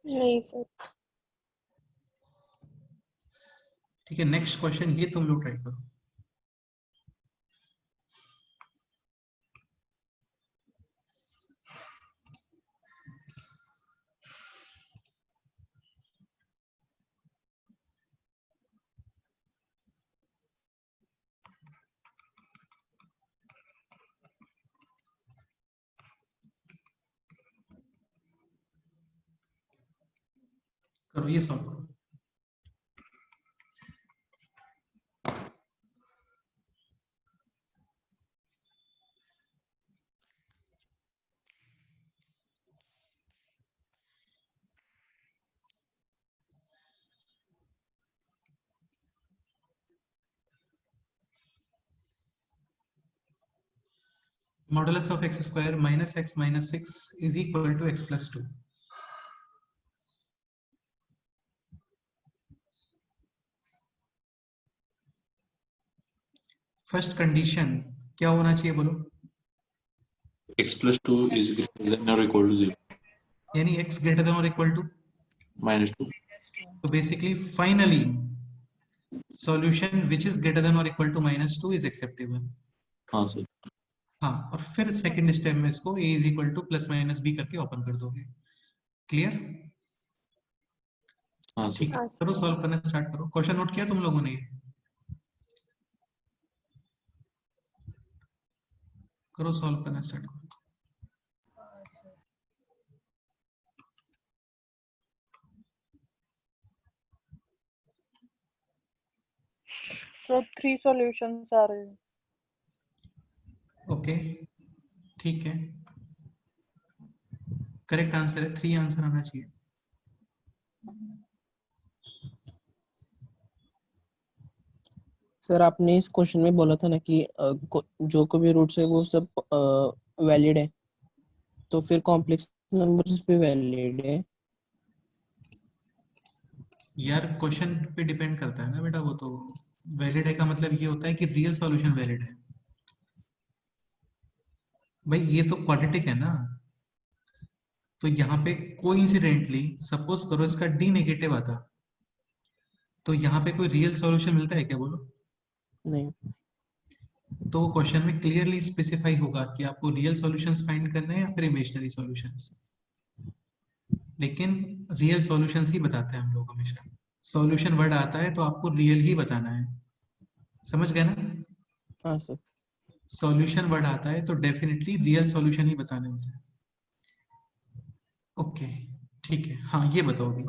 नहीं सर। ठीक है, नेक्स्ट क्वेश्चन ये तुम लोग ट्राई करो। करो ये सॉल्व करो। Modulus of x square minus x minus 6 is equal to x plus 2. First condition क्या होना चाहिए बोलो? x plus 2 is greater than or equal to 0. यानी x greater than or equal to Minus 2. तो basically finally solution which is greater than or equal to minus 2 is acceptable. हाँ sir. हाँ, और फिर सेकंड स्टेप में इसको a is equal to plus minus b करके open कर दोगे. क्लियर? हाँ सर. ठीक है, करो सॉल्व करना स्टार्ट करो. क्वेश्चन नोट किया तुम लोगों ने? करो सॉल्व करना स्टार्ट करो. So 3 solutions आ रहे हैं. ओके, ठीक है. करेक्ट आंसर है 3 आंसर आना चाहिए. सर आपने इस क्वेश्चन में बोला था ना कि जो कोई भी रूट्स है वो सब वैलिड है, तो फिर कॉम्प्लेक्स नंबर्स भी वैलिड है. यार क्वेश्चन पे डिपेंड करता है ना बेटा. वो तो वैलिड है का मतलब ये होता है कि रियल सॉल्यूशन वैलिड है. भाई ये तो क्वाड्रेटिक है ना, तो यहाँ पे कोइंसिडेंटली सपोज करो इसका डी नेगेटिव आता, तो यहाँ पे कोई रियल सॉल्यूशन मिलता है क्या बोलो? नहीं. तो वो क्वेश्चन में क्लियरली स्पेसिफाई होगा कि आपको रियल सॉल्यूशंस फाइंड करने हैं या फिर इमेजिनरी सॉल्यूशंस. लेकिन रियल सॉल्यूशंस ही बताते हैं हम लोग हमेशा. सॉल्यूशन वर्ड आता है तो आपको रियल ही बताना है. समझ गए ना? हाँ सर. सॉल्यूशन वर्ड आता है तो डेफिनेटली रियल सॉल्यूशन ही बताने होते हैं. ओके, ठीक है. हाँ, ये बताओ अभी.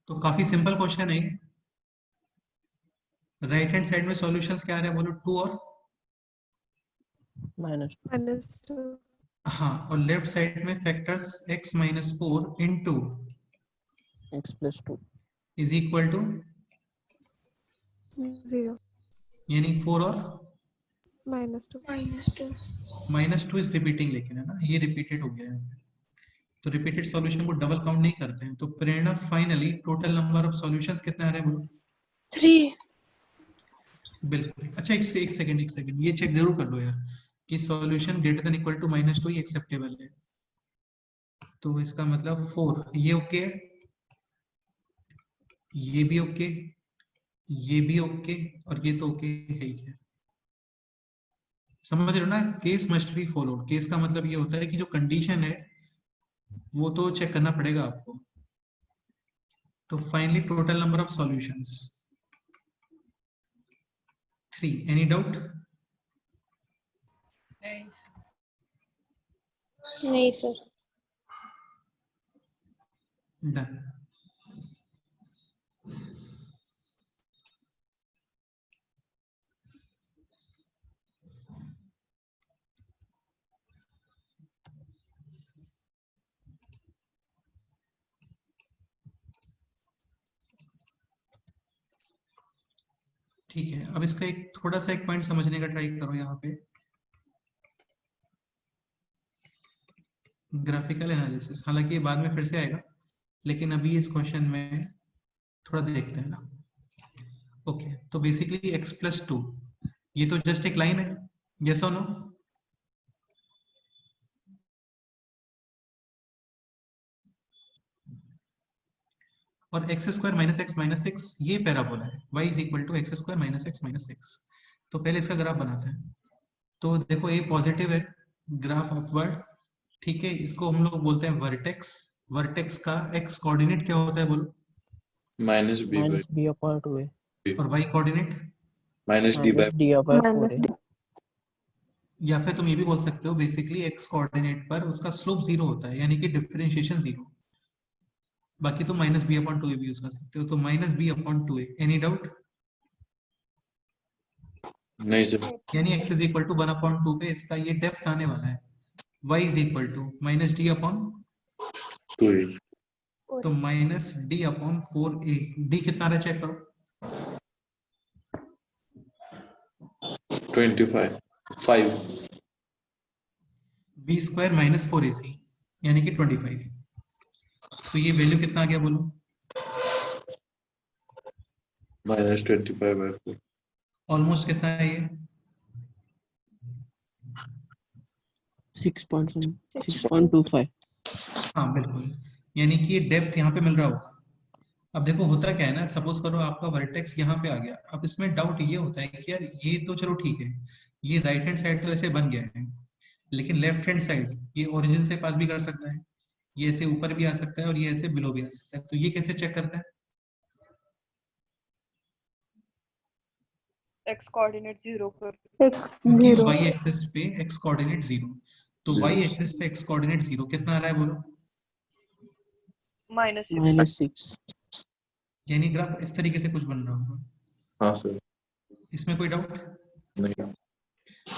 तो काफी सिंपल क्वेश्चन है. राइट हैंड साइड में सॉल्यूशंस क्या आ रहे हैं बोलो? 2 और -2. हाँ, और लेफ्ट साइड में factors x minus 4 into x plus 2. Is equal to 0 यानी 4 और -2 माइनस 2 इज रिपीटिंग, लेकिन है ना ये रिपीटेड हो गया है. तो रिपीटेड सॉल्यूशन को डबल काउंट नहीं करते हैं. तो Prerna finally total number of solutions कितने आ रहे हैं बोलो? 3. बिल्कुल. अच्छा, एक सेकंड ये चेक जरूर कर लो यार कि solution greater than equal to -2 ही एक्सेप्टेबल है. तो इसका मतलब 4 ये ओके है, ये भी ओके, ये भी ओके, और ये तो ओके है ही है. समझ रहे हो ना? Case must be followed. Case का मतलब ये होता है कि जो कंडीशन है वो तो चेक करना पड़ेगा आपको. तो finally total number of solutions 3. Any doubt? नहीं सर. डन. ठीक है, अब इसका एक थोड़ा सा एक पॉइंट समझने का ट्राई करो. यहाँ पे ग्राफिकल एनालिसिस, हालांकि ये बाद में फिर से आएगा, लेकिन अभी इस क्वेश्चन में थोड़ा देखते हैं ना. ओके, तो बेसिकली x प्लस 2 ये तो जस्ट एक लाइन है, यस और नो? और x square minus x minus six ये पैराबोला है, y is equal to x square minus x minus six. तो पहले इसका ग्राफ बनाते हैं। तो देखो ये पॉजिटिव है, ग्राफ अपवर्ड, ठीक है, इसको हम लोग बोलते हैं वर्टेक्स। वर्टेक्स का एक्स कोऑर्डिनेट क्या होता है बोलो? Minus b minus b upon 2 है, और y coordinate? Minus D minus D upon 4 है। या फिर तुम ये भी बोल सकते हो बेसिकली एक्स कोऑर्डिनेट पर उसका स्लोप जीरो होता है, यानी कि डिफरेंशिएशन जीरो। बाकी तुम minus b upon two a भी यूज कर सकते हो, तो minus b upon two a. Any doubt? नहीं सर। यानी x is equal to 1 upon 2 पे इसका ये डेप्थ आने वाला है, y is equal to minus D upon 2a तो minus D upon 4a। D कितना रहा चेक करो? 25 5 बी स्क्वायर माइनस 4ac यानी कि 25। तो ये वैल्यू कितना आ गया बोलो? माइनस 25/4 ऑलमोस्ट कितना है ये? 6.25। हाँ बिल्कुल, यानी कि ये डेप्थ यहाँ पे मिल रहा होगा। अब देखो होता क्या है ना, सपोज करो आपका वर्टेक्स यहाँ पे आ गया। अब इसमें डाउट ये होता है कि यार ये तो चलो ठीक है, ये राइट हैंड साइड तो ऐसे बन गया है, लेकिन लेफ्ट हैंड साइड ये ओरिजिन से पास भी कर सकता है, ये ऐसे ऊपर भी आ सकता है और ये ऐसे बिलो भी आ सकता है। तो ये कैसे चेक करते हैं? x कोऑर्डिनेट 0 पर क्योंकि y एक्सिस पे x कोऑर्डिनेट 0, तो y Zero. एक्सिस पे x कोऑर्डिनेट 0 कितना आ रहा है बोलो? -6 -6। यानी ग्राफ इस तरीके से कुछ बन रहा होगा। हाँ सर। इसमें कोई डाउट? नहीं।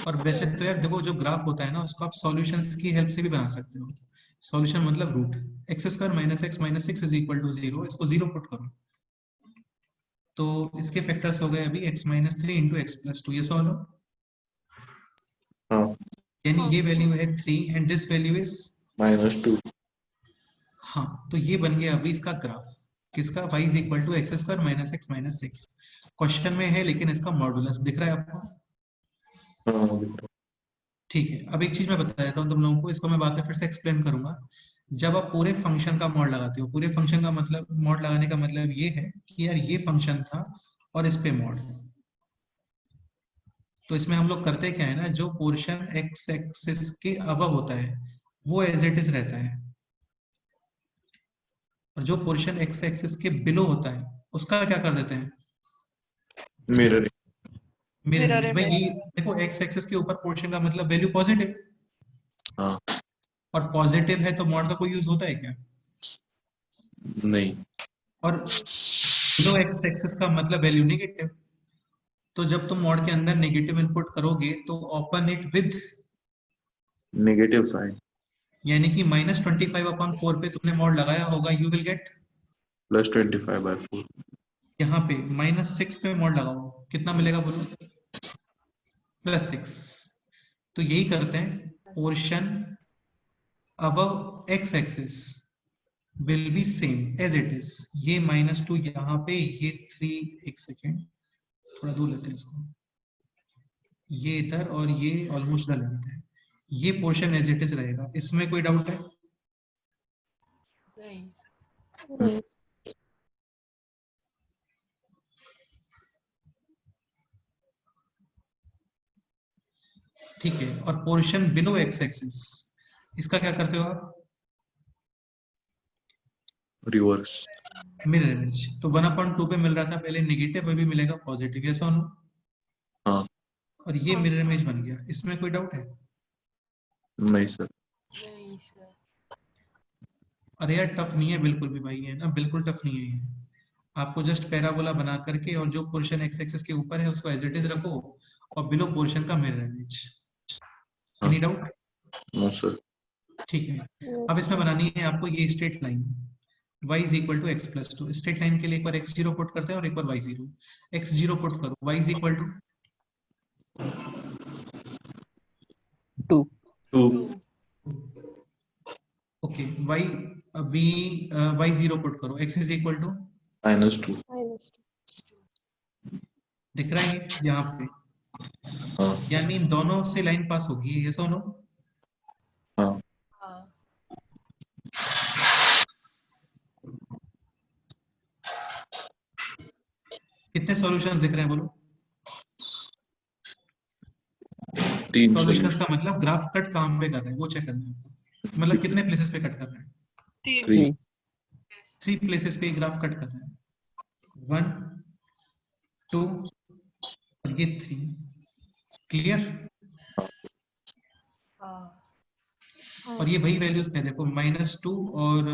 और वैसे तो यार देखो जो ग्राफ होता है ना उसको आप सॉल्यूशंस की हेल्प से भी बना सकते हो। सॉल्यूशन मतलब root x square minus x minus six is equal to 0, इसको 0 पुट करो तो इसके फैक्टर्स हो गए अभी x minus 3 into x plus 2। ये सॉल्व हो, हाँ यानी ये वैल्यू है 3 एंड दिस वैल्यू इज -2 हाँ, तो ये बन गया अभी इसका ग्राफ किसका? y is equal to x square minus x minus six. Question में है लेकिन इसका मॉडुलस दिख रहा है आपको? हाँ ठीक है, अब एक चीज मैं बता देता हूँ तुम लोगों को, इसको मैं बाद में फिर से एक्सप्लेन करूंगा। जब आप पूरे फंक्शन का मॉड लगाते हो, पूरे फंक्शन का मतलब मॉड लगाने का मतलब ये है कि यार ये फंक्शन था और इस पे मॉड, तो इसमें हम लोग करते क्या है ना, जो पोर्शन एक्स एक्सिस के अबव होता है वो एज इट इज रहता है, और जो पोर्शन एक्स एक्सिस के बिलो होता है उसका क्या कर देते हैं? Mirror mirror image. भाई ये देखो एक्स एक्सिस के ऊपर पोर्शन का मतलब वैल्यू पॉजिटिव, हाँ और पॉजिटिव है तो मॉड का कोई यूज होता है क्या? नहीं। और बिलो एक्स एक्सिस का मतलब वैल्यू नेगेटिव, तो जब तुम मॉड के अंदर नेगेटिव इनपुट करोगे तो open it with negative sign यानी कि -25/4 पे तुमने मॉड लगाया होगा, यू विल गेट +25/4 यहाँ पे -6 पे मॉड लगाओ, कितना मिलेगा बोलो? +6। तो यही करते हैं, portion above x axis will be same as it is. ये -2 यहाँ पे, ये 3, एक सेकेंड थोड़ा दूर लेते हैं इसको, ये इधर और ये ऑलमोस्ट द लेंथ है, ये पोर्शन एज इट इज रहेगा। इसमें कोई डाउट है? नहीं। ठीक है, और पोर्शन बिलो एक्स एक्सिस इसका क्या करते हो आप? Reverse mirror image. तो 1/2 पे मिल रहा था पहले नेगेटिव, अभी मिलेगा पॉजिटिव, यस और नो? हाँ और ये मिरर इमेज बन गया। इसमें कोई डाउट है? नहीं सर। अरे यार टफ नहीं है बिल्कुल भी भाई, है ना, बिल्कुल टफ नहीं है ये। आपको जस्ट पैराबोला बना करके और जो पोर्शन एक्स एक्सिस के ऊपर है उसको एज इट इज रखो, और बिलो पोर्शन का mirror image. Any doubt? No sir. ठीक है, अब इसमें बनानी है आपको ये straight line y is equal to x plus 2। Straight line के लिए एक बार x0 पुट करते हैं और एक बार y0। x0 पुट करो, y is equal to 2। 2 okay, y अभी y0 पुट करो, x इज इक्वल टू -2 -2 दिख रहा है ये यहाँ पे, हाँ यानी इन दोनों से लाइन पास होगी, ये सोनो। हाँ कितने सॉल्यूशंस दिख रहे हैं बोलो? 3 सॉल्यूशंस सॉल्यूशन। का मतलब ग्राफ कट कहाँ पे कर रहे हैं वो चेक करना है आपको। मतलब कितने प्लेसेस पे कट कर रहे हैं? 3 3 प्लेसेस पे ग्राफ कट कर रहे हैं, 1 2 और ये 3। क्लियर? और ये वही वैल्यूज थे देखो, -2 और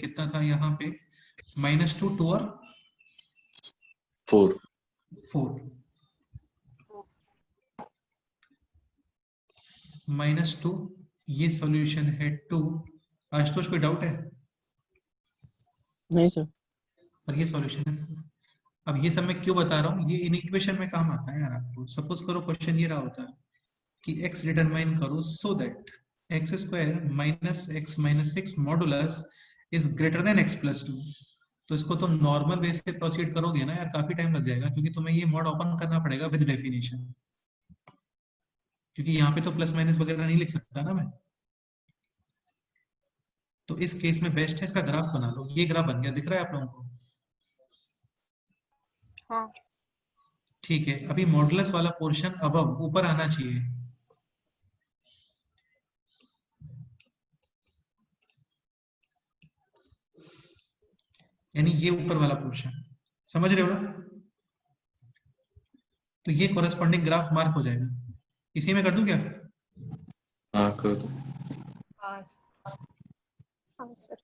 कितना था यहाँ पे, -2 2 और 4 4, -2, ये सॉल्यूशन है 2। आशुतोष कोई डाउट है? नहीं सर। और ये सॉल्यूशन है 4। अब ये सब मैं क्यों बता रहा हूँ, ये इन इक्वेशन में काम आता है यार आपको। सपोज करो क्वेश्चन ये रहा होता है कि x डिटरमाइन करो so that x² minus x minus 6 modulus is greater than x plus 2। तो इसको तुम नॉर्मल वे से प्रोसीड करोगे ना यार, काफी टाइम लग जाएगा, क्योंकि तुम्हें ये मॉड ओपन करना पड़ेगा विद डेफिनेशन, क्योंकि यहाँ पे तो प्लस माइनस वगैरह नहीं लिख सकता ना मैं। तो इस केस में बेस्ट है इसका ग्राफ बना लो। ये ग्राफ बन गया, दिख रहा है आप लोगों को? हाँ ठीक है, अभी मॉडुलस वाला पोर्शन अब ऊपर आना चाहिए। यानी ये ऊपर वाला पोर्शन, समझ रहे हो ना? तो ये कॉरेस्पॉन्डिंग ग्राफ मार्क हो जाएगा। इसी में कर दूं क्या? हाँ कर दो। हाँ सर।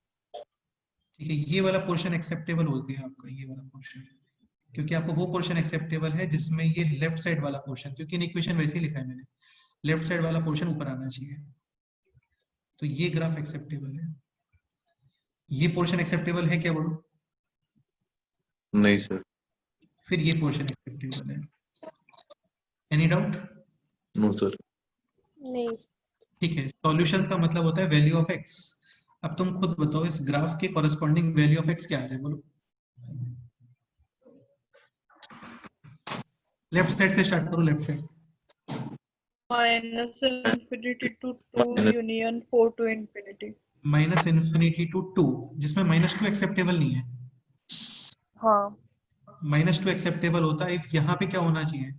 ठीक है, ये वाला पोर्शन एक्सेप्टेबल हो गया आपका, ये वाला पोर्शन, क्योंकि आपको वो पोर्शन एक्सेप्टेबल है जिसमें ये लेफ्ट साइड वाला पोर्शन, क्योंकि इन इक्वेशन वैसे ही लिखा है मैंने, लेफ्ट साइड वाला पोर्शन ऊपर आना चाहिए। तो ये ग्राफ एक्सेप्टेबल है। ये पोर्शन एक्सेप्टेबल है क्या बोलो? नहीं सर। फिर ये पोर्शन एक्सेप्टेबल है। Any doubt? No sir. नहीं। ठीक है, सॉल्यूशंस का मतलब होता है वैल्यू ऑफ एक्स। अब तुम खुद बताओ इस ग्राफ के कॉरेस्पॉन्डिंग वैल्यू ऑफ एक्स क्या है बोलो? लेफ्ट साइड से स्टार्ट करो, लेफ्ट साइड से। minus infinity to 2 union 4 to infinity। -∞ to 2, जिसमें -2 एक्सेप्टेबल नहीं है। हाँ -2 एक्सेप्टेबल होता है इफ यहाँ पे क्या होना चाहिए,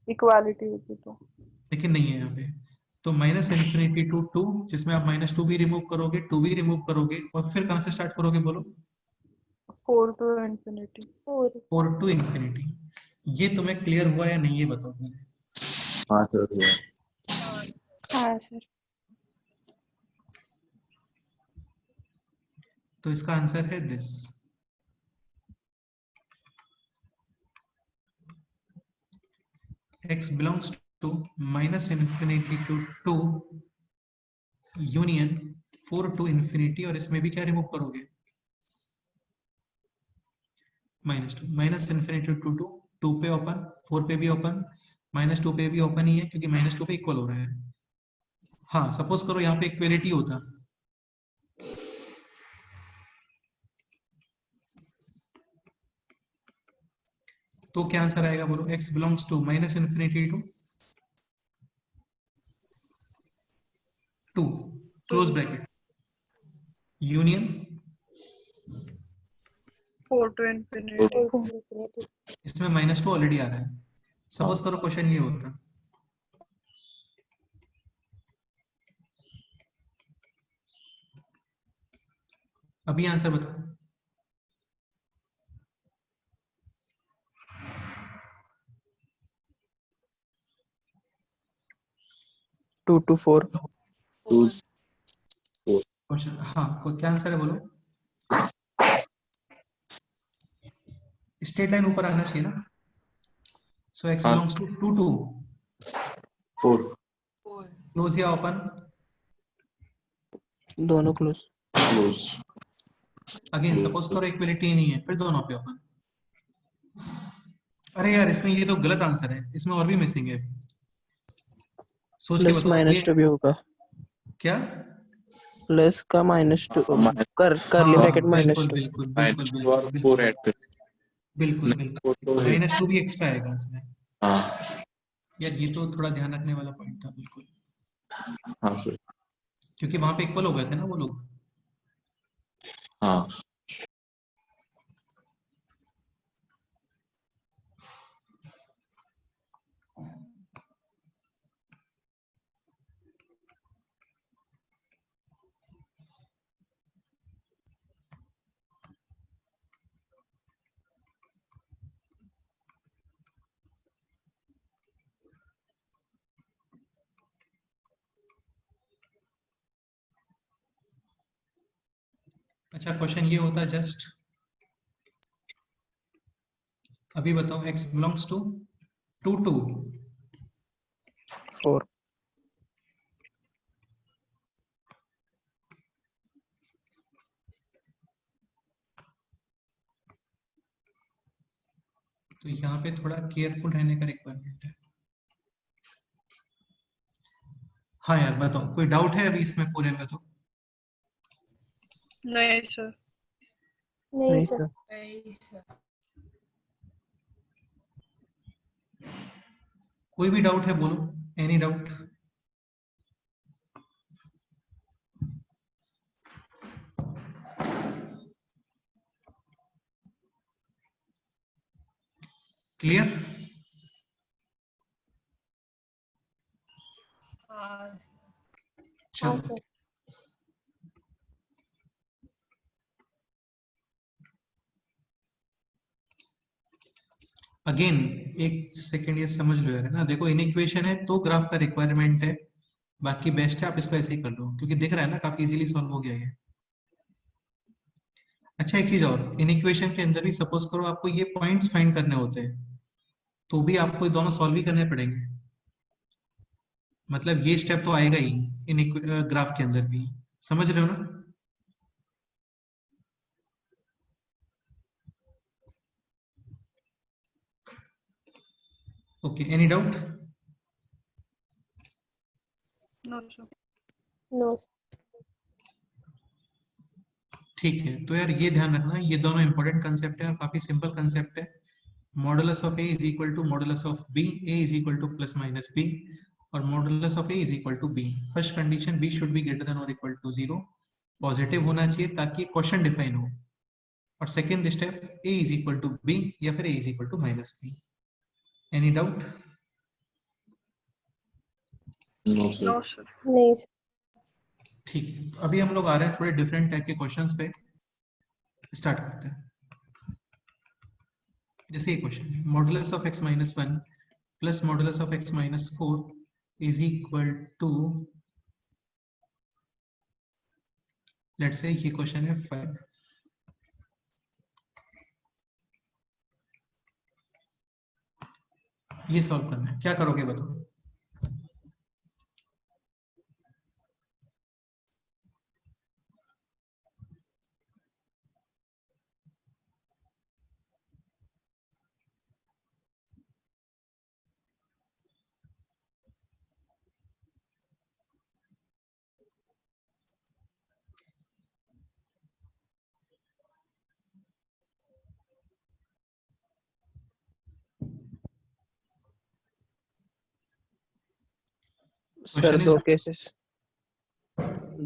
इक्वालिटी होती तो लेकिन नहीं है यहाँ पे। तो -∞ to 2, जिसमें आप -2 भी रिमूव करोगे, 2 भी रिमूव करोगे, और फिर कहाँ से स्टार्ट करोगे बोलो? 4 to infinity। 4 to infinity। ये तुम्हें क्लियर हुआ या नहीं ये बताओ मुझे। हाँ सर हुआ। हाँ सर। तो इसका आंसर है this. x belongs to -∞ to 2 union 4 to infinity, और इसमें भी क्या रिमूव करोगे? -2, -∞ to 2, 2 पे ओपन, 4 पे भी ओपन, -2 पे भी ओपन ही है क्योंकि -2 पे इक्वल हो रहा है। हाँ, सपोज करो यहाँ पे इक्वलिटी होता, तो क्या आंसर आएगा बोलो? x belongs to -∞ to 2 close bracket union 4 to infinity। इसमें -2 ऑलरेडी आ रहा है। सपोज करो क्वेश्चन ये होता, अभी आंसर बताओ। 2 to 4। क्वेश्चन, हाँ क्या आंसर है बोलो? स्ट्रेट लाइन ऊपर आना चाहिए ना। सो x belongs to 2 to 4 close या ओपन? दोनों क्लोज। क्लोज। अगेन सपोज करो इक्वलिटी नहीं है, फिर दोनों पे ओपन। अरे यार इसमें ये तो गलत आंसर है, इसमें और भी मिसिंग है। सोच के प्लस बताओ ये -2 भी होगा। क्या? प्लस का -2 करली हाँ ब्रैकेट बिल्कुल -2। बिल्कुल बिल्कुल -2 और बिल्कुल 4 ऐड कर। बिल्कुल वो बिल्कुल, तो है। -2 भी एक्स्ट्रा आएगा इसमें। हाँ यार ये तो थोड़ा ध्यान रखने वाला पॉइंट था, बिल्कुल, हाँ सर। क्योंकि वहां पे इक्वल हो गए थे ना वो लोग। हाँ अच्छा, क्वेश्चन ये होता जस्ट, अभी बताओ x बिलोंग्स टू 2 2, 4 तो यहाँ पे थोड़ा केयरफुल रहने का रिक्वायरमेंट है। हाँ यार बताओ, कोई डाउट है अभी इसमें पूरे में? तो नहीं सर। नहीं नहीं सर। सर। कोई भी डाउट है बोलो, एनी डाउट? क्लियर? हाँ चलो, सर। अगेन एक सेकेंड, ये समझ लो यार, है ना, देखो इनइक्वेशन है तो ग्राफ का रिक्वायरमेंट है, बाकी बेस्ट है आप इसको ऐसे ही कर लो, क्योंकि दिख रहा है ना काफी इजीली सॉल्व हो गया ये। अच्छा एक चीज और, इनइक्वेशन के अंदर भी सपोज करो आपको ये पॉइंट्स फाइंड करने होते हैं, तो भी आपको ये दोनों सॉल्व ही करने पड़ेंगे। मतलब ये स्टेप तो आएगा ही इन ग्राफ के अंदर भी, समझ रहे हो ना? Okay, any doubt? No sir. No. ठीक है, तो यार ये ध्यान रखना, ये दोनों इंपॉर्टेंट कंसेप्ट है और काफी सिंपल कंसेप्ट है। Modulus of A is equal to modulus of b, a is equal to plus minus b, और modulus of A is equal to b. First condition b should be greater than और equal to 0, positive होना चाहिए ताकि question define हो। और second step a is equal to b या फिर a is equal to minus b. Any doubt? No sir. No sir. नहीं sir. ठीक है, तो अभी हम लोग आ रहे हैं थोड़े डिफरेंट टाइप के क्वेश्चंस पे, स्टार्ट करते हैं। जैसे ये क्वेश्चन है, modulus of x minus 1 plus modulus of x minus 4 is equal to, let's say ये क्वेश्चन है 5। ये सॉल्व करना है, क्या करोगे बताओ? सर क्वेश्चन इज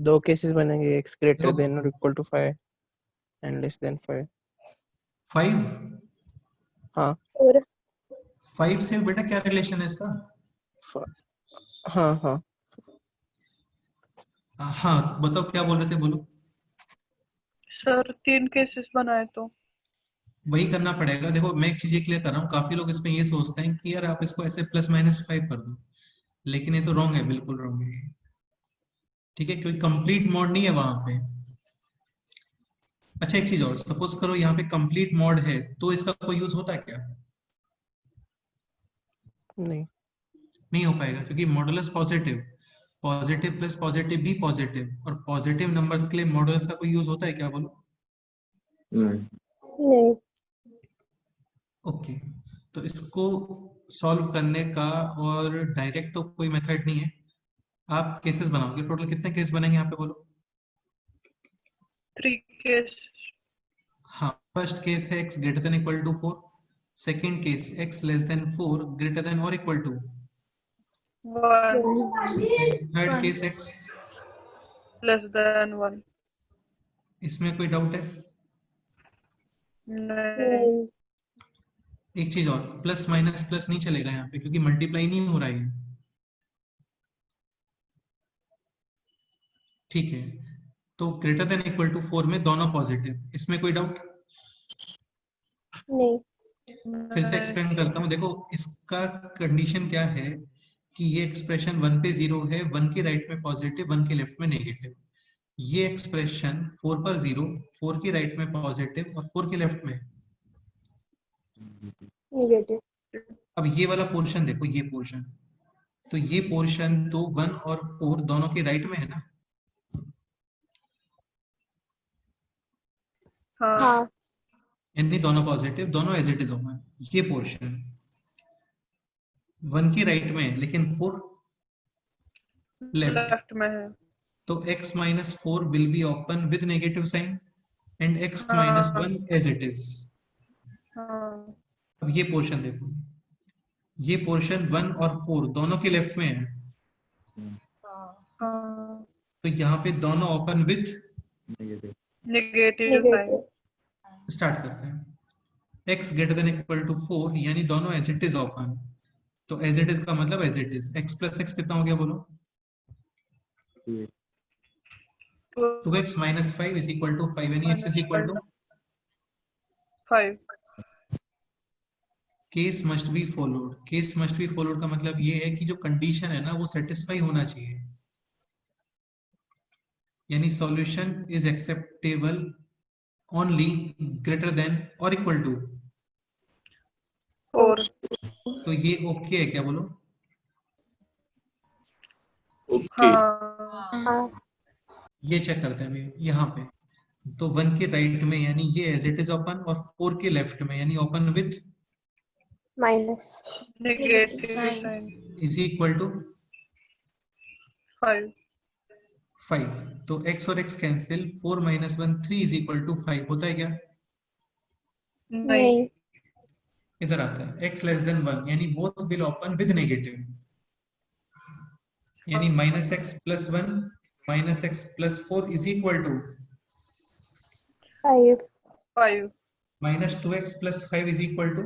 दो केसेस बनेंगे, x ग्रेटर देखो, देन और equal to 5 and less than 5। 5 हाँ और 5 से बेटा क्या रिलेशन है इसका? हाँ हाँ हाँ बताओ क्या बोल रहे थे, बोलो। सर 3 केसेस बनाए तो। वही करना पड़ेगा। देखो मैं एक चीज ये क्लियर कर रहा हूँ, काफी लोग इसमें ये सोचते हैं कि यार आप इसको ऐसे प्लस माइनस 5 कर दो, लेकिन ये तो रॉन्ग है, बिल्कुल रॉन्ग है। ठीक है, क्योंकि कंप्लीट मॉड नहीं है वहां पे। अच्छा एक चीज और, सपोज करो यहाँ पे कंप्लीट मॉड है तो इसका कोई यूज होता है क्या? नहीं नहीं हो पाएगा, क्योंकि modulus positive, positive plus positive भी पॉजिटिव, और पॉजिटिव नंबर्स के लिए मॉडुलस का कोई यूज होता है क्या, बोलो? नहीं। नहीं। ओके, तो इसको सॉल्व करने का और डायरेक्ट तो कोई मेथड नहीं है, आप केसेस बनाओगे। टोटल कितने केस बनेंगे यहाँ पे, बोलो? 3 केस। हाँ, फर्स्ट केस है x greater than equal to 4, second case x less than 4 greater than और equal to, 1 third case x, less than 1. इसमें कोई डाउट है? नहीं. नहीं. एक चीज और, प्लस माइनस प्लस नहीं चलेगा यहाँ पे क्योंकि मल्टीप्लाई नहीं हो रहा है, ठीक है। तो ग्रेटर देन इक्वल टू 4 में दोनों पॉजिटिव, इसमें कोई डाउट? नहीं. फिर से एक्सप्लेन करता हूँ, देखो इसका कंडीशन क्या है कि ये एक्सप्रेशन 1 पे 0 है, 1 के राइट में पॉजिटिव, 1 के लेफ्ट में नेगेटिव। ये एक्सप्रेशन 4 पर 0, 4 के राइट में पॉजिटिव और 4 के लेफ्ट में। नेगेटिव. अब ये वाला पोर्शन देखो, ये पोर्शन, तो ये पोर्शन तो 1 और 4 दोनों के राइट में है ना, हाँ. हाँ. यानी दोनों पॉजिटिव, दोनों एज इट इज होगा। ये पोर्शन 1 के राइट में है लेकिन 4 लेफ्ट, लेफ्ट में है. तो x minus 4 will be open with negative sign and x हाँ. minus 1 as it is। हाँ. अब ये पोर्शन देखो, ये पोर्शन 1 और 4 दोनों के लेफ्ट में है, हाँ. तो यहाँ पे दोनों open with negative sign. Negative. Start करते हैं। x greater than equal to 4 यानी दोनों एज इट इज ओपन, तो एज इट इज का मतलब as it is, x plus x कितना हो गया बोलो? 2x minus 5 is equal to 5 यानी x is equal to 5. Case must be followed. Case must be followed का मतलब ये है कि जो कंडीशन है ना वो सेटिस्फाई होना चाहिए, यानी solution is acceptable only greater than और इक्वल टू 4. तो ये ओके है क्या बोलो? ओके हाँ. हाँ. ये चेक करते हैं अभी यहाँ पे, तो 1 के राइट में यानी ये एज इट इज ओपन और 4 के लेफ्ट में यानी open with minus. Negative sign. Is equal to 5. 5, तो x और x cancel, 4 minus 1 3 is equal to 5 होता है क्या? नहीं. नहीं. इधर आता है x लेस देन 1 यानी both will open with negative, यानी minus x plus 1 minus x plus 4 is equal to 5. 5. Minus 2x plus 5 is equal to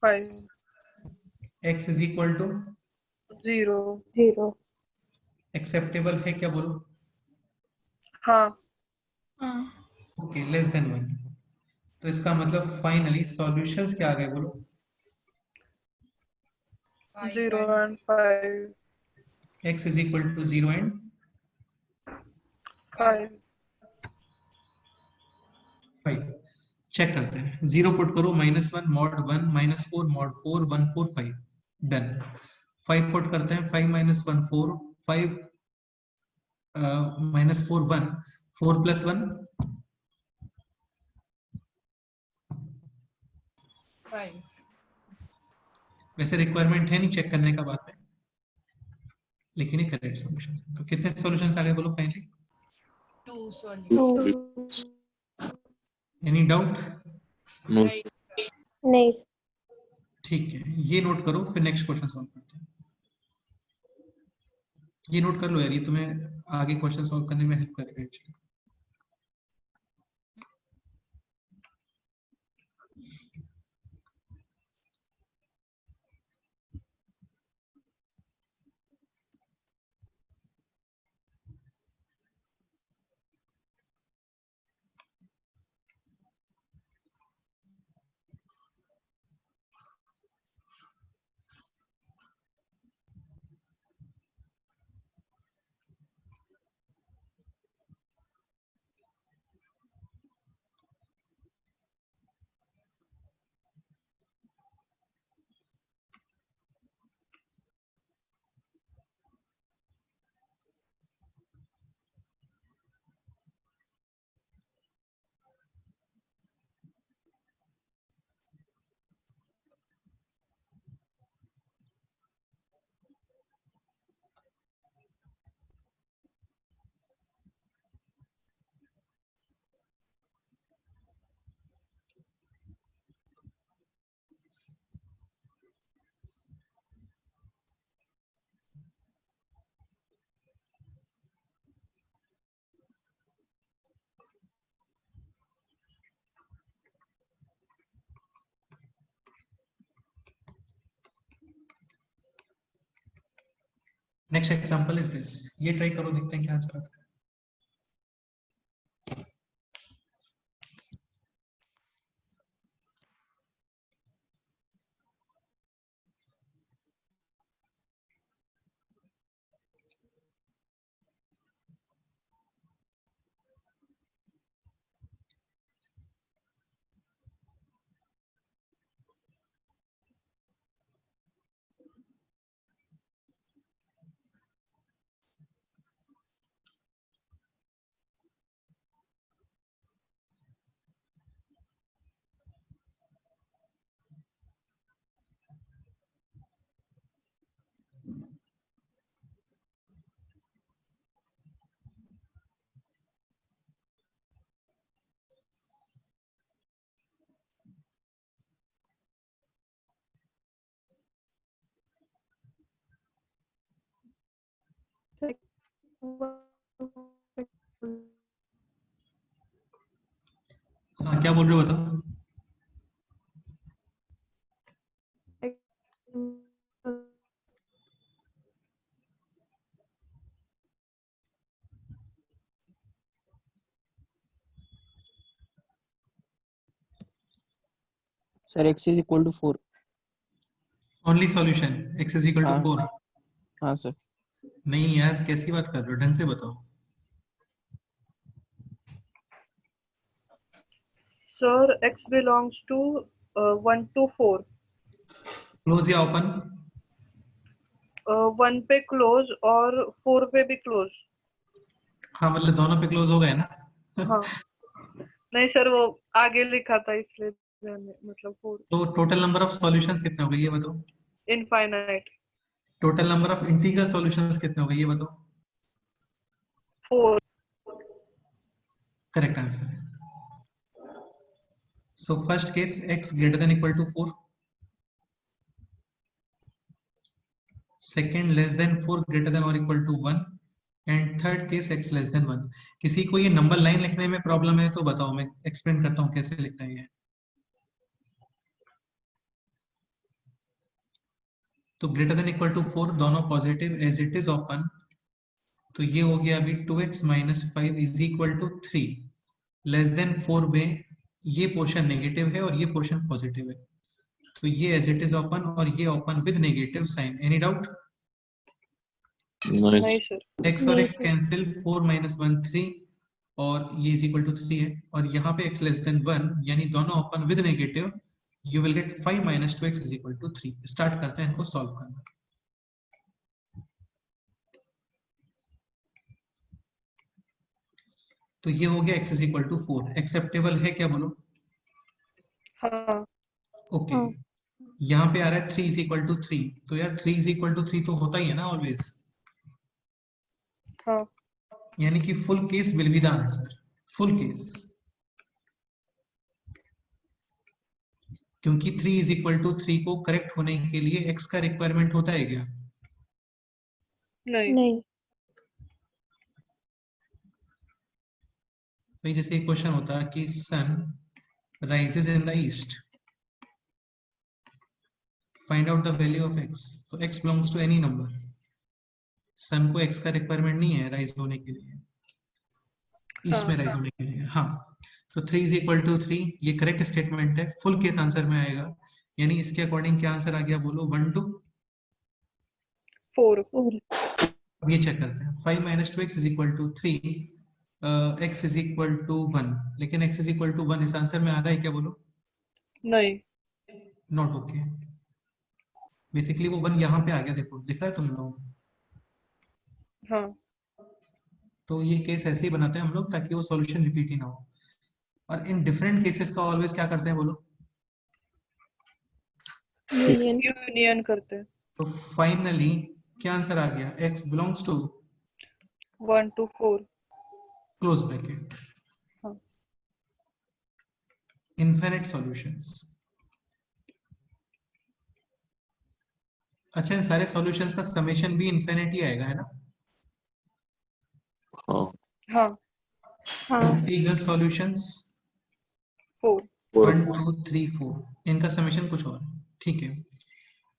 5. x is equal to 0. 0. Acceptable है क्या बोलो? हाँ. ओके, लेस देन 1, तो इसका मतलब finally solutions क्या आ गए बोलो? 0 and 5. x is equal to 0 and 5. 5। Check करते हैं, 0 पुट करो, -1 mod 1 -4 mod 4 1 4 5 डन। 5 पुट करते हैं, 5 minus 1 4 5 minus 4 1 4 plus 1 5. वैसे रिक्वायरमेंट है नहीं चेक करने का बाद में, लेकिन ये करेक्ट सॉल्यूशन। तो कितने सॉल्यूशंस आ गए बोलो finally? 2 solutions. 2. Any doubt? No नहीं. ठीक है, ये नोट करो, फिर नेक्स्ट क्वेश्चन सॉल्व करते हैं। ये नोट कर लो यार, ये तुम्हें आगे क्वेश्चन सॉल्व करने में हेल्प करेगा actually. Next example is this, ये ट्राई करो, देखते हैं क्या आंसर आता है। हाँ क्या बोल रहे हो बताओ। Sir x is equal to 4। Only solution x is equal to हाँ 4। हाँ सर। नहीं यार कैसी बात कर रहे हो, ढंग से बताओ। Sir, x belongs to 1 to 4. Close या ओपन? 1 पे क्लोज और 4 पे भी क्लोज। हाँ मतलब दोनों पे क्लोज हो गए ना। हाँ नहीं सर, वो आगे लिखा था इसलिए मतलब 4 तो टोटल नंबर ऑफ सॉल्यूशंस कितने हो गए ये बताओ। Infinite. Total number of integral solutions कितने हो गए ये बताओ। 4। करेक्ट आंसर है। So first case x greater than equal to 4, second less than 4 greater than और equal to 1, and third case x less than 1। किसी को ये नंबर लाइन लिखने में प्रॉब्लम है तो बताओ, मैं एक्सप्लेन करता हूँ कैसे लिखना है ये। तो ग्रेटर देन इक्वल टू 4 दोनों positive as it is open, तो ये हो गया अभी 2x minus 5 is equal to 3। Less than 4 में ये पोर्शन नेगेटिव है और ये पोर्शन पॉजिटिव है, तो ये एज इट इज ओपन और ये open with negative sign. Any doubt? नहीं सर। x और नहीं x सर। कैंसिल, 4 माइनस 1 3, और ये इज इक्वल टू 3 है, और यहाँ पे x लेस देन 1 यानी दोनों open with negative, you will get 5 minus 2x is equal to 3। Start करते हैं इनको सॉल्व करना। तो ये हो गया x is equal to 4। Acceptable है क्या बोलो? हाँ ओके हाँ। यहाँ पे आ रहा है 3 इज इक्वल टू 3, तो यार 3 इज इक्वल टू 3 तो होता ही है ना ऑलवेज, हाँ यानी कि full case will be the answer. Full case, क्योंकि 3 इज इक्वल टू 3 को करेक्ट होने के लिए x का रिक्वायरमेंट होता है क्या? नहीं। नहीं। भाई जैसे एक क्वेश्चन होता है कि sun rises in the east, find out the value of x, तो x belongs to any number. Sun को x का रिक्वायरमेंट नहीं है राइज होने के लिए, ईस्ट में राइज होने के लिए। हाँ तो 3 इज इक्वल टू 3 ये करेक्ट स्टेटमेंट है, फुल केस आंसर में आएगा, यानी इसके अकॉर्डिंग क्या आंसर आ गया बोलो? 1 2। 4। अब ये चेक करते हैं। 5 minus 2x is equal to 3, x is equal to 1, लेकिन x इज इक्वल टू 1 इस आंसर में आ रहा है क्या बोलो? नहीं। Not okay. बेसिकली वो 1 यहाँ पे आ गया, देखो दिख रहा है तुम लोग? हाँ तो ये केस ऐसे ही बनाते हैं हम लोग ताकि वो सॉल्यूशन रिपीट ही ना हो। और इन डिफरेंट केसेस का ऑलवेज क्या करते हैं बोलो? यूनियन। यूनियन करते हैं। तो फाइनली क्या आंसर आ गया? x belongs to 1 to 4। Close bracket हाँ इनफिनिट सॉल्यूशंस। अच्छा इन सारे सॉल्यूशंस का समेशन भी इनफिनिट ही आएगा है ना? हाँ हाँ हाँ। Integral solutions 4। 1 2 3 4 इनका समेशन कुछ और, ठीक है।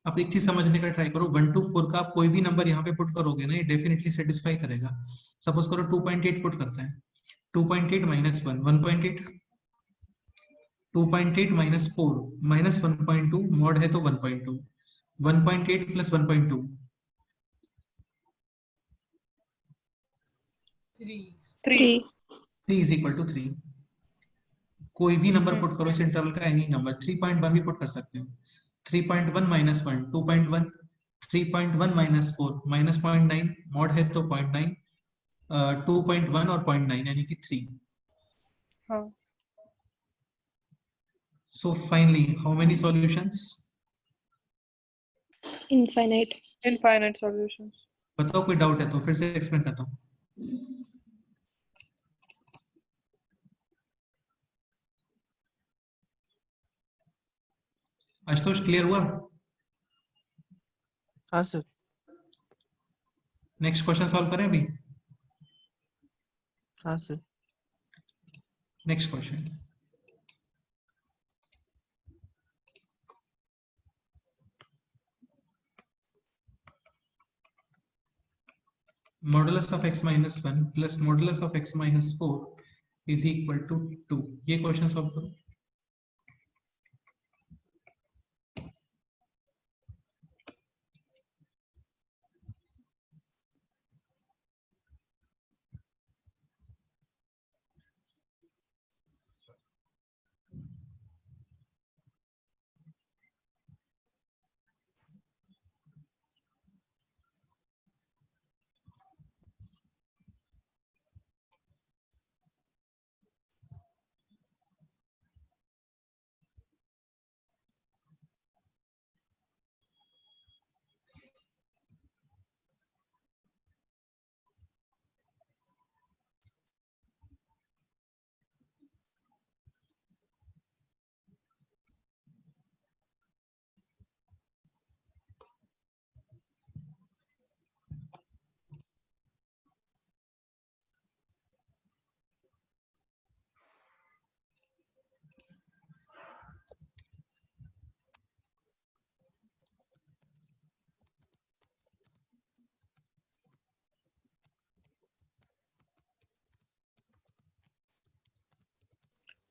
आप एक चीज समझने का ट्राई करो, 1 to 4 का आप कोई भी नंबर यहाँ पे पुट करोगे ना, ये डेफिनेटली सेटिस्फाई करेगा। सपोज करो 2.8 पुट करते हैं, 2.8 माइनस 1, 1.8, 2.8 माइनस 4 माइनस 1.2, मॉड है तो 1.2, 1.8 प्लस 1.2, 3. 3. 3 is equal to 3। कोई भी नंबर पुट करो इस इंटरवल का, एनी नंबर, 3.1 भी पुट कर सकते हो। 3.1 माइनस 1, 2.1, 3.1 माइनस 4 माइनस 0.9, मॉड है तो 0.9, 2.1 और 0.9 यानी कि 3। हाँ। So finally, how many solutions? Infinite. Infinite solutions. बताओ कोई डाउट है तो फिर से एक्सप्लेन करता हूँ। आशुतोष क्लियर हुआ? हाँ सर। नेक्स्ट क्वेश्चन सॉल्व करें अभी? हाँ सर। Next question, modulus of x minus 1 plus modulus of x minus 4 is equal to 2। ये क्वेश्चन सॉल्व करो।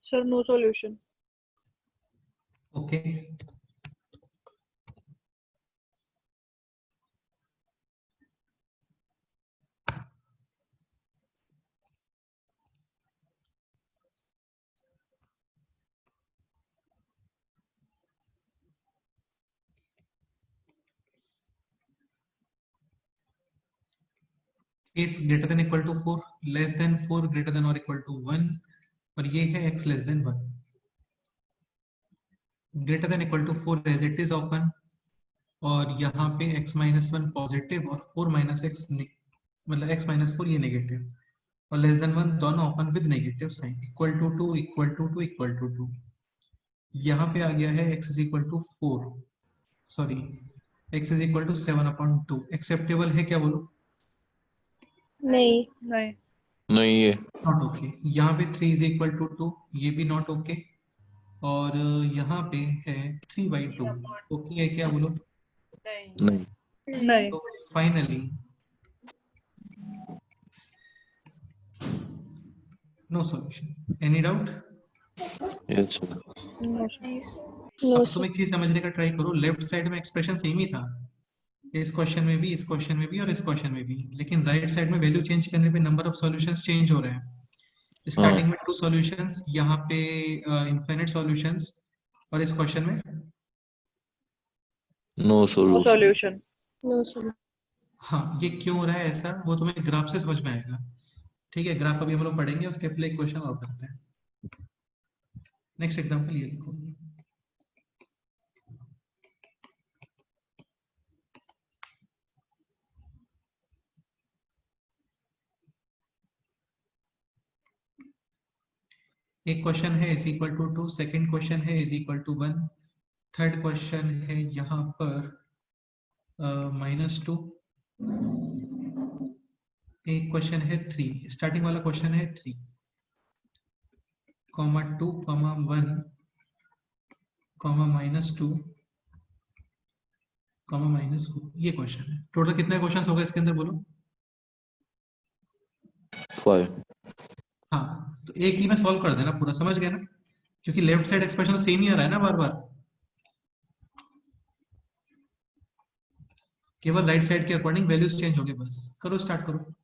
Sir, no solution. Okay, is greater than equal to 4, less than 4, greater than or equal to 1, और ये है x less than 1। Greater than equal to 4 as it is open, और यहाँ पे x minus 1 positive और 4 minus x, मतलब x minus 4 ये negative, और लेस देन 1 दोनों open with negative sign, equal to 2, equal to 2, equal to 2। यहाँ पे आ गया है x is equal to 4, sorry x is equal to 7/2। Acceptable है क्या बोलो? नहीं. नहीं. नहीं है। Not okay. यहाँ पे 3 इज इक्वल टू 2, ये भी नॉट ओके, और यहाँ पे है 3/2, ओके है क्या बोलो? नहीं। नहीं. तो finally no solution. Any doubt? Yes sir. No, sir. No, अब sir. तुम एक चीज समझने का ट्राई करो, लेफ्ट साइड में एक्सप्रेशन सेम ही था, इस क्वेश्चन में भी, इस क्वेश्चन में भी और इस क्वेश्चन में भी, लेकिन राइट साइड में वैल्यू चेंज करने पे नंबर ऑफ सॉल्यूशंस चेंज हो रहे हैं। स्टार्टिंग में 2 सॉल्यूशंस, यहाँ पे इनफिनिट सॉल्यूशंस, और इस क्वेश्चन में no No solution. solution. No, sir. हाँ, ये क्यों हो रहा है ऐसा, वो तुम्हें ग्राफ से समझ में आएगा। ठीक है, ग्राफ अभी हम लोग पढ़ेंगे, उसके पहले एक क्वेश्चन और करते हैं। नेक्स्ट एग्जांपल ये लिखो, एक क्वेश्चन है is equal to 2, second question है is equal to 1, third question है यहाँ पर -2, एक क्वेश्चन है 3, स्टार्टिंग वाला क्वेश्चन है 3, 2, 1, -2, कॉमा माइनस ये क्वेश्चन है। टोटल कितने क्वेश्चन हो गए इसके अंदर बोलो? 5। हाँ, तो एक ही में सॉल्व कर देना पूरा, समझ गए ना? क्योंकि लेफ्ट साइड एक्सप्रेशन तो सेम ही आ रहा है ना बार बार, केवल राइट साइड के अकॉर्डिंग वैल्यूज चेंज हो गए बस। करो, स्टार्ट करो।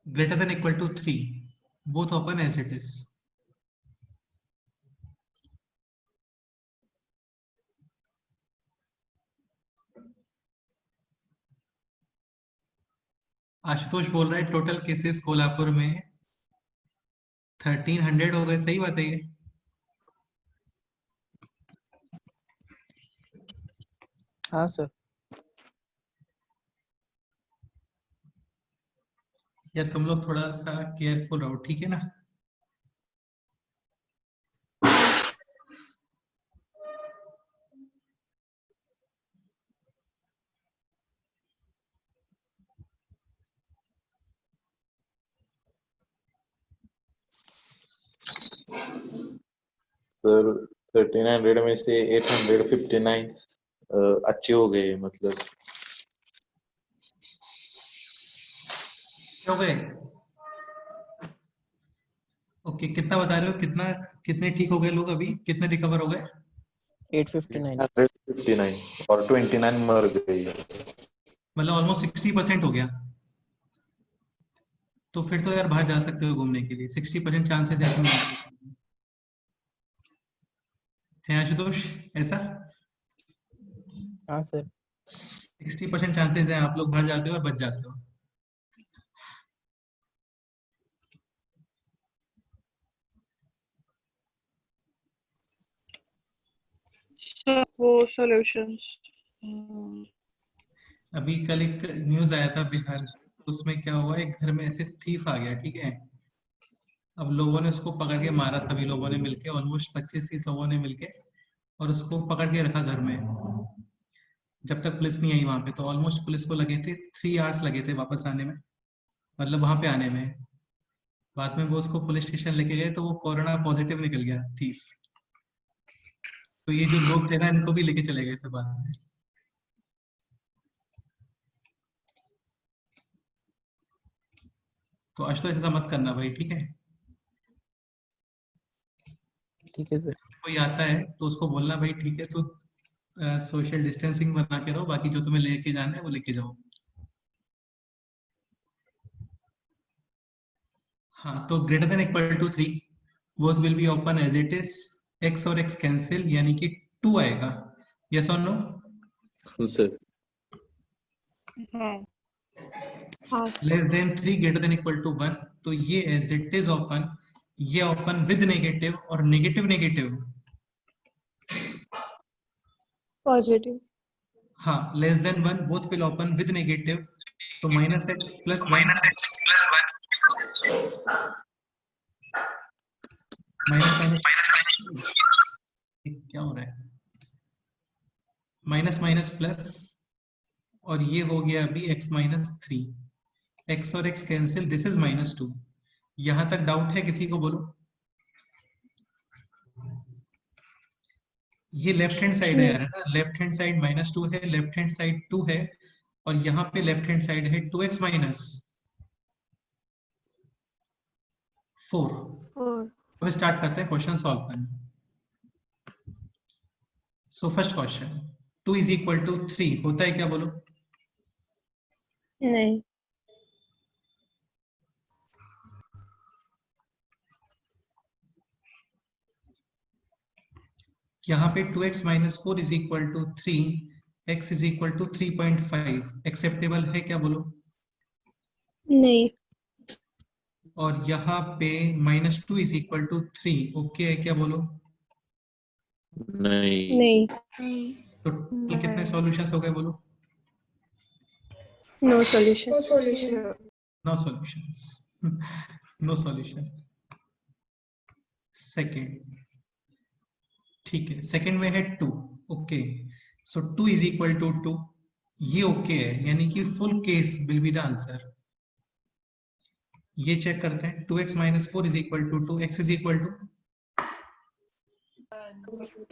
Greater than equal to 3, both open as it is. Ashutosh बोल रहा है टोटल केसेस कोल्हापुर में 1300 हो गए, सही बात है ये? हाँ सर। या तुम लोग थोड़ा सा केयरफुल रहो, ठीक है ना? सर 1300 में से 859 अच्छे हो गए, मतलब हो गए। ओके, कितना बता रहे हो? कितने ठीक हो गए लोग? अभी कितने रिकवर हो गए? 859। 859 और 29 मर गई। मतलब ऑलमोस्ट 60% हो गया। तो फिर तो यार बाहर जा सकते हो घूमने के लिए, 60% चांसेस है तुम है आशुतोष, ऐसा? हाँ सर। 60% चांसेस है आप लोग बाहर जाते हो और बच जाते हो। वो सॉल्यूशंस। अभी कल एक न्यूज आया था बिहार, तो उसमें क्या हुआ, एक घर में ऐसे थीफ आ गया, ठीक है? अब लोगों ने उसको पकड़ के मारा, सभी लोगों ने मिलके, ऑलमोस्ट 25-30 लोगों ने मिलके, और उसको पकड़ के रखा घर में, जब तक पुलिस नहीं आई वहां पे। तो ऑलमोस्ट पुलिस को लगे थे 3 आवर्स लगे थे वापस आने में, मतलब वहां पे आने में। बाद में वो उसको पुलिस स्टेशन लेके गए तो वो कोरोना पॉजिटिव निकल गया थीफ। तो ये जो लोग थे ना, इनको भी लेके चले गए थे बाद में। तो आज तो ऐसा मत करना भाई, ठीक है? ठीक है सर। कोई आता है तो उसको बोलना भाई ठीक है, तो सोशल डिस्टेंसिंग बना के रहो, बाकी जो तुम्हें लेके जाना है वो लेके जाओ। हाँ, तो greater than equal to 3, both will be open as it is. x और x कैंसिल, यानी कि 2 आएगा। यस और नो? सर हाँ। हाँ less than 3 greater than equal to 1, तो ये एज इट इज ओपन, ये ओपन विद नेगेटिव और नेगेटिव नेगेटिव, पॉजिटिव हाँ less than 1 both will open with negative, so minus x plus 1 minus minus क्या हो रहा है, माइनस माइनस प्लस, और ये हो गया अभी x माइनस 3, x और x कैंसिल, दिस इज -2। यहां तक डाउट है किसी को, बोलो। ये लेफ्ट हैंड साइड है यार, है ना, लेफ्ट हैंड साइड -2 है, लेफ्ट हैंड साइड 2 है, और यहाँ पे लेफ्ट हैंड साइड है 2x माइनस 4। 4 अब स्टार्ट करते हैं क्वेश्चन सॉल्व करना। So first question, 2 is equal to 3 होता है क्या, बोलो। नहीं यहाँ पे 2x minus 4 is equal to 3, x is equal to 3.5 acceptable है क्या, बोलो। नहीं और यहाँ पे -2 इज इक्वल टू 3 ओके है क्या, बोलो। नहीं। नहीं तो टोटल कितने सॉल्यूशंस हो गए, बोलो। No solution no solutions no solution. Second, ठीक है, सेकेंड में है 2, okay, so 2 is equal to 2, ये ओके है, यानी कि full case will be the answer. ये चेक करते हैं, 2x minus 4 is equal to 2, x is equal to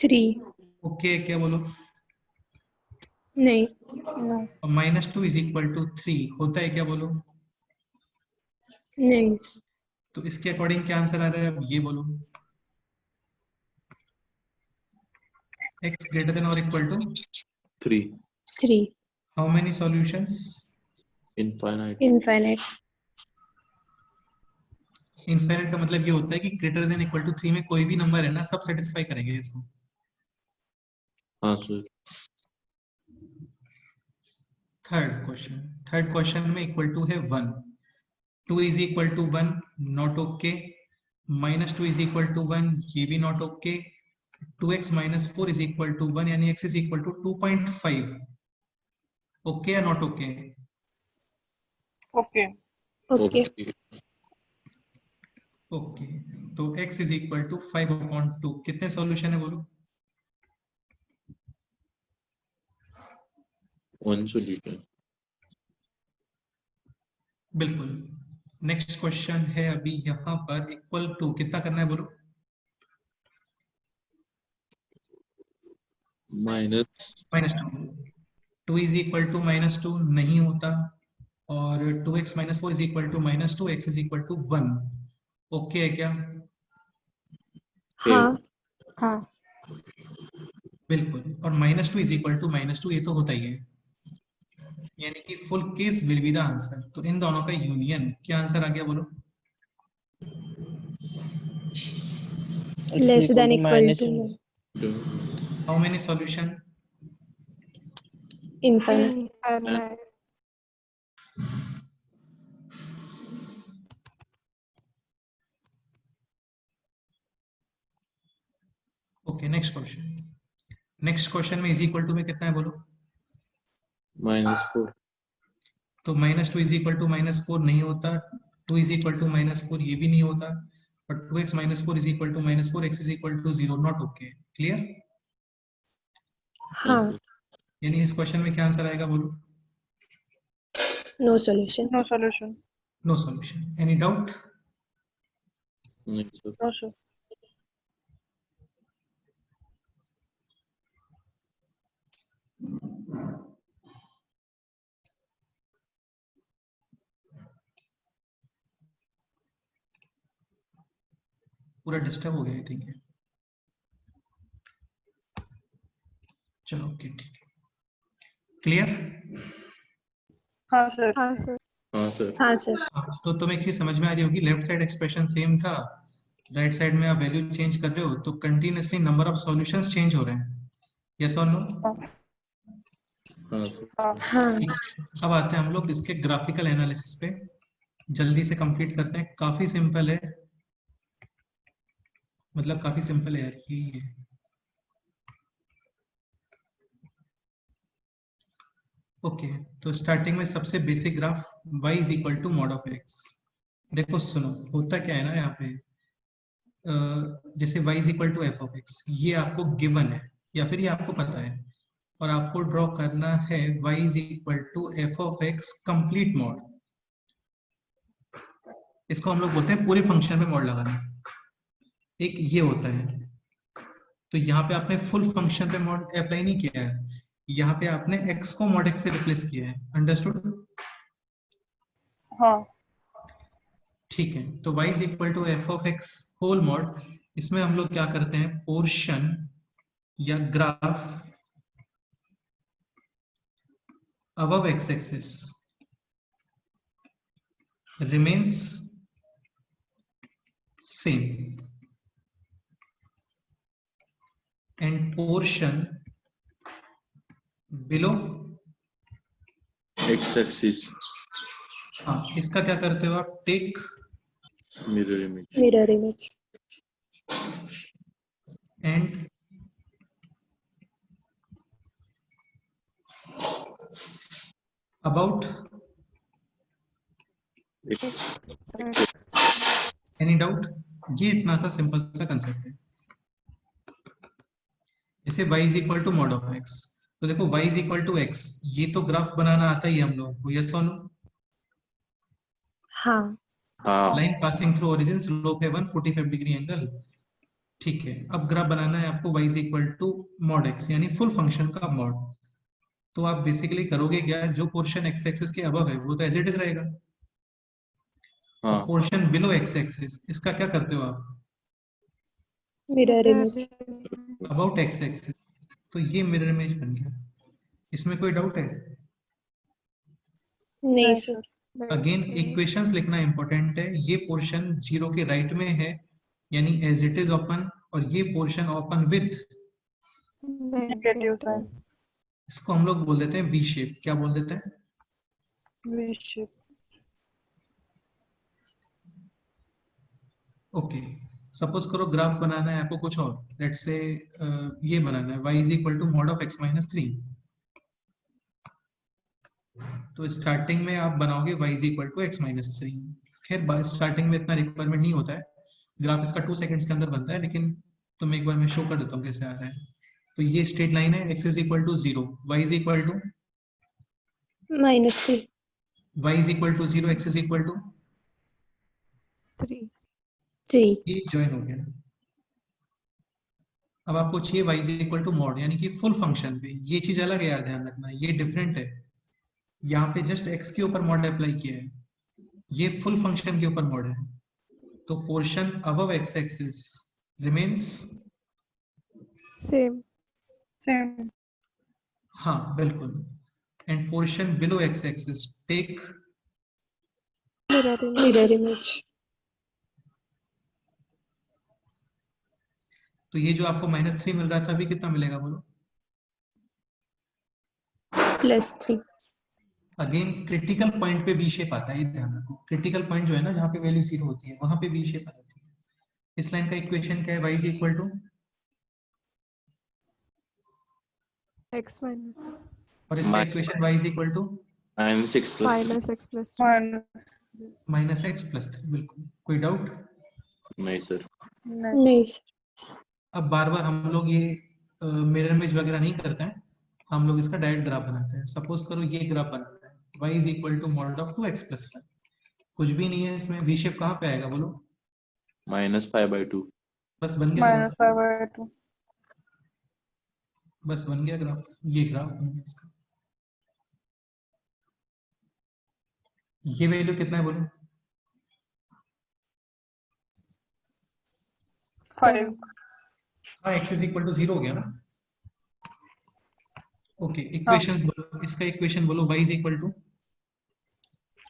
3 okay है क्या, बोलो। नहीं और -2 इज इक्वल टू 3 होता है क्या, बोलो। नहीं तो इसके अकॉर्डिंग क्या आंसर आ रहा है, अब ये बोलो। x ग्रेटर देन और equal to 3 3 how many solutions, infinite. Infinite infinite का मतलब ये होता है कि ग्रेटर देन इक्वल टू 3 में कोई भी नंबर है ना, सब सेटिस्फाई करेंगे इसको। हाँ सर। थर्ड क्वेश्चन में इक्वल टू है 1, 2 is equal to 1 not okay, -2 is equal to 1 ये भी not okay, 2x minus 4 is equal to 1 यानी x is equal to 2.5 okay या not okay. Okay okay okay, तो x इज इक्वल टू 5/2, कितने solution है बोलो। 1 solution. बिल्कुल। Next question है अभी यहाँ पर इक्वल टू कितना करना है, बोलो। -2, 2 इज इक्वल टू -2 नहीं होता, और 2x minus 4 is equal to -2, x is equal to 1 okay है क्या। हाँ हाँ बिल्कुल, और -2 इज इक्वल टू -2 ये तो होता ही है, यानी कि full case will be the answer. तो इन दोनों का यूनियन क्या आंसर आ गया, बोलो। Less than equal to how many solution, infinite okay. Next question में इज इक्वल टू में कितना है, बोलो। -4। तो -2 इज इक्वल टू -4 नहीं होता, 2 इज इक्वल टू -4 ये भी नहीं होता, और 2x minus 4 is equal to -4, x is equal to 0 not okay. Clear, हाँ यानी इस क्वेश्चन में क्या आंसर आएगा, बोलो। No solution no solution no solution. Any doubt. नहीं सर। नो सर पूरा डिस्टर्ब हो गया आई थिंक। चलो ओके ठीक है, क्लियर। हाँ सर हाँ सर हाँ सर। हाँ सर तो तुम्हें एक चीज समझ में आ रही होगी, लेफ्ट साइड एक्सप्रेशन सेम था, राइट साइड में आप वैल्यू चेंज कर रहे हो, तो continuously number of solutions change हो रहे हैं, यस और नो। हाँ सर। हाँ अब आते हैं हम लोग इसके ग्राफिकल एनालिसिस पे, जल्दी से कंप्लीट करते हैं। काफी सिंपल है, मतलब काफी सिंपल है यार ये। ओके, तो स्टार्टिंग में सबसे basic graph y is equal to mod of x। देखो सुनो, होता क्या है ना यहाँ पे, जैसे y is equal to f of x, ये आपको गिवन है या फिर ये आपको पता है, और आपको ड्रॉ करना है y is equal to f of x complete mod. इसको हम लोग बोलते हैं पूरे फंक्शन में मॉड लगाना। एक ये होता है, तो यहाँ पे आपने फुल फंक्शन पे मॉड अप्लाई नहीं किया है, यहाँ पे आपने x को मॉड x से रिप्लेस किया है। अंडरस्टूड? हाँ ठीक है, तो y is equal to f of x whole mod. इसमें हम लोग क्या करते हैं, पोर्शन या graph above x axis remains same and portion below x axis हाँ, इसका क्या करते हो आप, take mirror image mirror image and about any doubt? ये इतना सा सिंपल सा कंसेप्ट है। जैसे y is equal to mod of x, तो देखो y is equal to x, ये तो ग्राफ बनाना आता ही है हम लोगों को, यस और नो? हाँ हाँ line passing through origin, slope है 145 डिग्री एंगल। ठीक है, अब ग्राफ बनाना है आपको y is equal to mod x, यानी फुल फंक्शन का मॉड। तो आप बेसिकली करोगे क्या, जो पोर्शन x एक्सिस के अबव है वो तो एज इट इज रहेगा, हाँ और पोर्शन बिलो x एक्सिस इसका क्या करते हो आप, mirror image about x axis. तो ये मिरर इमेज बन गया। इसमें कोई डाउट है? नहीं सर अगेन इक्वेशंस लिखना इंपॉर्टेंट है। ये पोर्शन जीरो के राइट में है, यानी एज इट इज ओपन, और ये portion open with, negative sign इसको हम लोग बोल देते हैं वी शेप। क्या बोल देते हैं? V shape. ओके, सपोज करो ग्राफ बनाना है आपको कुछ और, लेट्स से ये बनाना है y is equal to mod of x minus 3। तो स्टार्टिंग में आप बनाओगे y is equal to x minus 3। खैर स्टार्टिंग में इतना रिक्वायरमेंट नहीं होता है, ग्राफ इसका 2 सेकंड्स के अंदर बनता है, लेकिन तुम्हें एक बार मैं शो कर देता हूँ कैसे आ रहा है। तो ये स्ट्रेट लाइन है, x is equal to 0, y is equal to -3 y is equal to 0, x is equal to 3 3 ये ज्वाइन हो गया। अब आपको चाहिए y is equal to mod, यानी कि फुल फंक्शन पे। ये चीज अलग है यार, ध्यान रखना, ये डिफरेंट है। यहाँ पे जस्ट x के ऊपर मॉड अप्लाई किया है, ये फुल फंक्शन के ऊपर मॉड है। तो portion above x axis remains same same हाँ बिल्कुल, and portion below x axis take mirror image. तो ये जो आपको -3 मिल रहा था, अभी कितना मिलेगा बोलो? +3 अगेन क्रिटिकल पॉइंट पे वी शेप आता है, ये ध्यान रखो। क्रिटिकल पॉइंट जो है ना, जहाँ पे वैल्यू 0 होती है, वहां पे वी शेप आती है। इस लाइन का इक्वेशन क्या है, y is equal to, x minus और इसका equation y is equal to -x + minus x plus minus x plus 3। बिल्कुल, कोई डाउट? नहीं सर। नहीं सर अब बार बार हम लोग ये मिरर इमेज वगैरह नहीं करते हैं, हम लोग इसका डायरेक्ट ग्राफ बनाते हैं। सपोज करो ये ग्राफ बनाना है, y is equal to mod of 2x plus 5। कुछ भी नहीं है इसमें, वी शेप कहाँ पे आएगा बोलो? -π/2 बस बन गया ग्राफ, -π/2 बस बन गया ग्राफ। ये ग्राफ बन गया इसका। ये वैल्यू कितना है बोलो? 5 हाँ, x इज इक्वल टू 0 हो गया ना। ओके, इक्वेशंस बोलो, इसका इक्वेशन बोलो, y is equal to,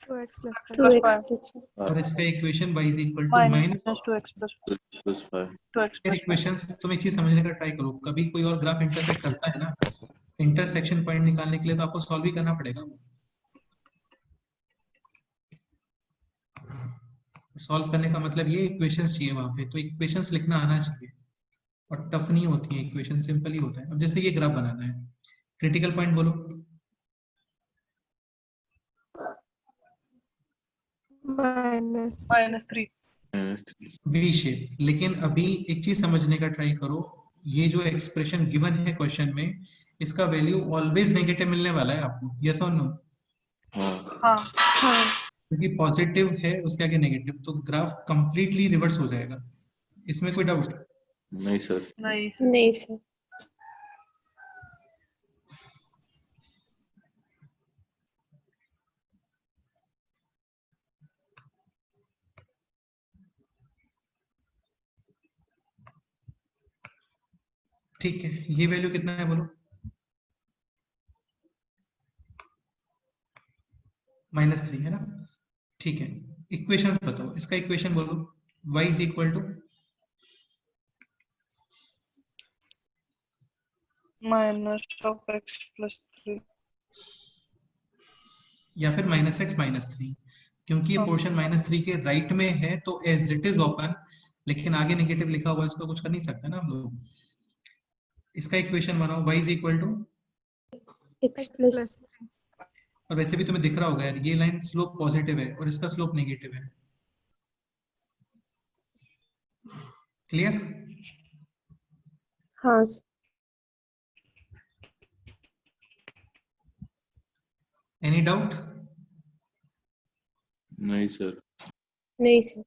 2x plus 2x + और इसका equation y is equal to minus. -2x + +5 2x फिर इक्वेशंस तुम एक चीज समझने का ट्राई करो, कभी कोई और ग्राफ इंटरसेक्ट करता है ना, इंटरसेक्शन पॉइंट निकालने के लिए तो आपको सॉल्व ही करना पड़ेगा। सॉल्व करने का मतलब ये इक्वेशंस चाहिए वहां पे, तो इक्वेशंस लिखना आना चाहिए और टफ नहीं होती है इक्वेशन, सिंपल ही होता है। अब जैसे ये ग्राफ बनाना है, क्रिटिकल पॉइंट बोलो। -3 वी शेप। लेकिन अभी एक चीज समझने का ट्राई करो, ये जो एक्सप्रेशन गिवन है क्वेश्चन में, इसका वैल्यू ऑलवेज नेगेटिव मिलने वाला है आपको, यस और नो? हाँ हाँ हाँ क्योंकि पॉजिटिव है उसके आगे नेगेटिव, तो ग्राफ कंप्लीटली रिवर्स हो जाएगा। इसमें कोई डाउट? नहीं सर। नहीं नहीं सर। ठीक है, ये वैल्यू कितना है बोलो? -3 है ना? ठीक है, इक्वेशंस बताओ, इसका इक्वेशन बोलो। y is equal to -(x+3) या फिर -(x-3), क्योंकि ये हाँ। पोर्शन -3 के राइट में है तो एज इट इज ओपन, लेकिन आगे नेगेटिव लिखा हुआ है, इसका कुछ कर नहीं सकते ना हम लोग। इसका इक्वेशन बनाओ, y is equal to, x plus और वैसे भी तुम्हें दिख रहा होगा यार, ये लाइन स्लोप पॉजिटिव है और इसका स्लोप नेगेटिव है। क्लियर? हाँ एनी डाउट? नहीं सर। नहीं सर।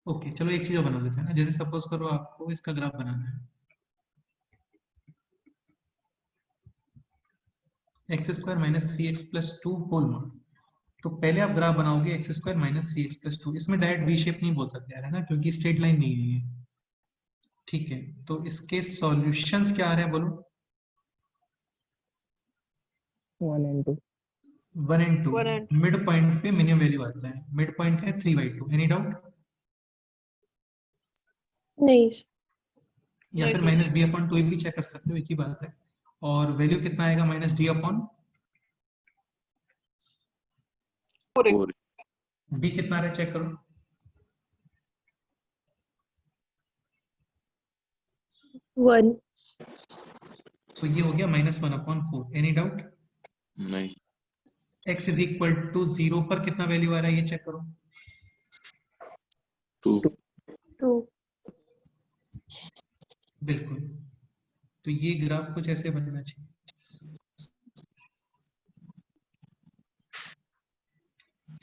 ओके चलो एक चीज और बना लेते हैं ना। जैसे सपोज करो आपको इसका ग्राफ बनाना है, x² - 3x+2 होल मॉड। तो पहले आप ग्राफ बनाओगे x² - 3x+2, इसमें डायरेक्ट वी शेप नहीं बोल सकते यार, है ना, क्योंकि स्ट्रेट लाइन नहीं है ये। ठीक है, तो इसके सॉल्यूशंस क्या आ रहे हैं बोलो? 1 and 2। 1 and 2। 1 and mid point पे मिनिमम वैल्यू आता है, मिड पॉइंट है 3/2। Any doubt? नहीं सर। या फिर -b/2 भी चेक कर सकते हो, एक ही बात है। और वैल्यू कितना आएगा -d/? 4। b कितना आ रहा है चेक करो। 1 तो ये हो गया -1/4। Any doubt? नहीं। x इज इक्वल टू 0 पर कितना वैल्यू आ रहा है ये चेक करो। 2। 2 बिल्कुल, तो ये ग्राफ कुछ ऐसे बनना चाहिए।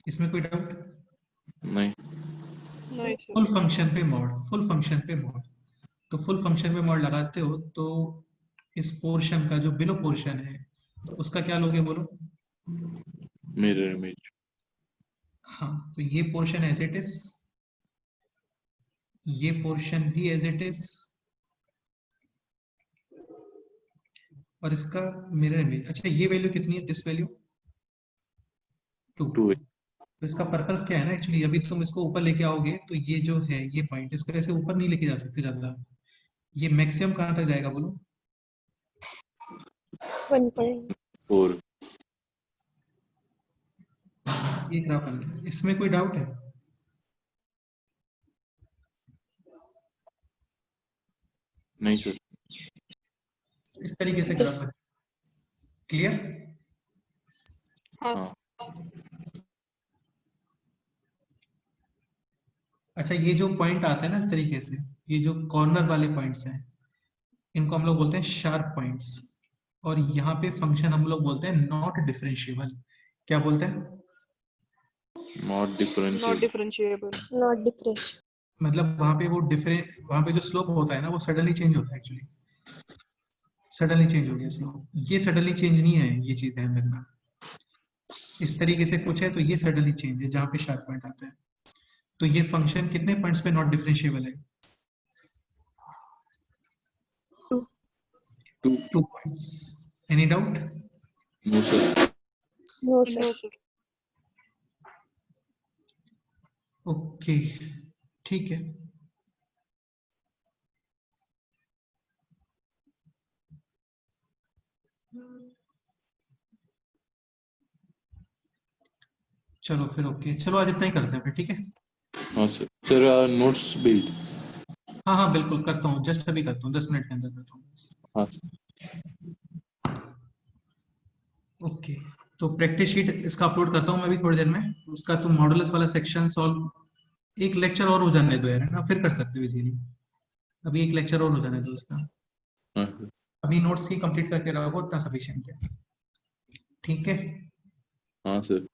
इसमें कोई डाउट? नहीं। नहीं सर। फुल फंक्शन पे मॉड, फुल फंक्शन पे मॉड। तो फुल फंक्शन पे मॉड लगाते हो तो इस पोर्शन का जो बिलो पोर्शन है उसका क्या लोगे बोलो? Mirror image. हाँ, तो ये पोर्शन एज इट इज, ये पोर्शन भी एज इट इज, और इसका मिरर इमेज। अच्छा ये वैल्यू कितनी है? This value 2। 2। तो इसका पर्पस क्या है ना, एक्चुअली अभी तुम इसको ऊपर लेके आओगे तो ये जो है ये पॉइंट, इसको ऐसे ऊपर नहीं लेके जा सकते ज्यादा। ये मैक्सिमम कहां तक जाएगा बोलो? 1.4 ये ग्राफ बन गया। इसमें कोई डाउट है? नहीं सर। इस तरीके से ग्राफ बन। क्लियर? हाँ। अच्छा ये जो पॉइंट आता है ना इस तरीके से, ये जो कॉर्नर वाले पॉइंट्स हैं इनको हम लोग बोलते हैं शार्प पॉइंट्स, और यहाँ पे फंक्शन हम लोग बोलते हैं नॉट डिफरेंशिएबल। क्या बोलते हैं? Not not differentiable. Differentiable. Not difference. मतलब वहां पे वो डिफरेंट, वहां पे जो स्लोप होता है ना वो सडनली चेंज होता है। एक्चुअली सडनली चेंज हो गया स्लोप, ये सडनली चेंज नहीं है, ये चीज ध्यान रखना। इस तरीके से कुछ है तो ये सडनली चेंज है जहाँ पे शार्प पॉइंट आता है। तो ये फंक्शन कितने पॉइंट्स पे नॉट डिफरेंशिएबल है? 2 points. Any doubt? No sir. No no sir. Sir. Okay, ठीक है। चलो फिर ओके, चलो आज इतना ही करते हैं फिर, ठीक है। हाँ सर। Sir notes build. हाँ हाँ बिल्कुल करता हूँ, जस्ट अभी करता हूँ, 10 मिनट के अंदर करता हूँ बस। हाँ ओके, तो प्रैक्टिस शीट इसका अपलोड करता हूँ मैं भी थोड़ी देर में। उसका तुम मॉडुलस वाला सेक्शन सॉल्व एक लेक्चर और हो जाने दो यार, है ना, फिर कर सकते हो इजीली। अभी एक लेक्चर और हो जाने दो इसका, हाँ अभी नोट्स ही कंप्लीट करके रखो, इतना सफिशिएंट है, ठीक है। हाँ सर।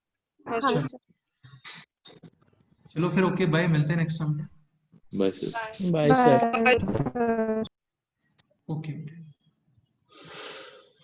हाँ चलो सर। चलो फिर ओके, बाय, मिलते हैं next time. Bye sir. Bye. Bye sir. Bye sir. Okay.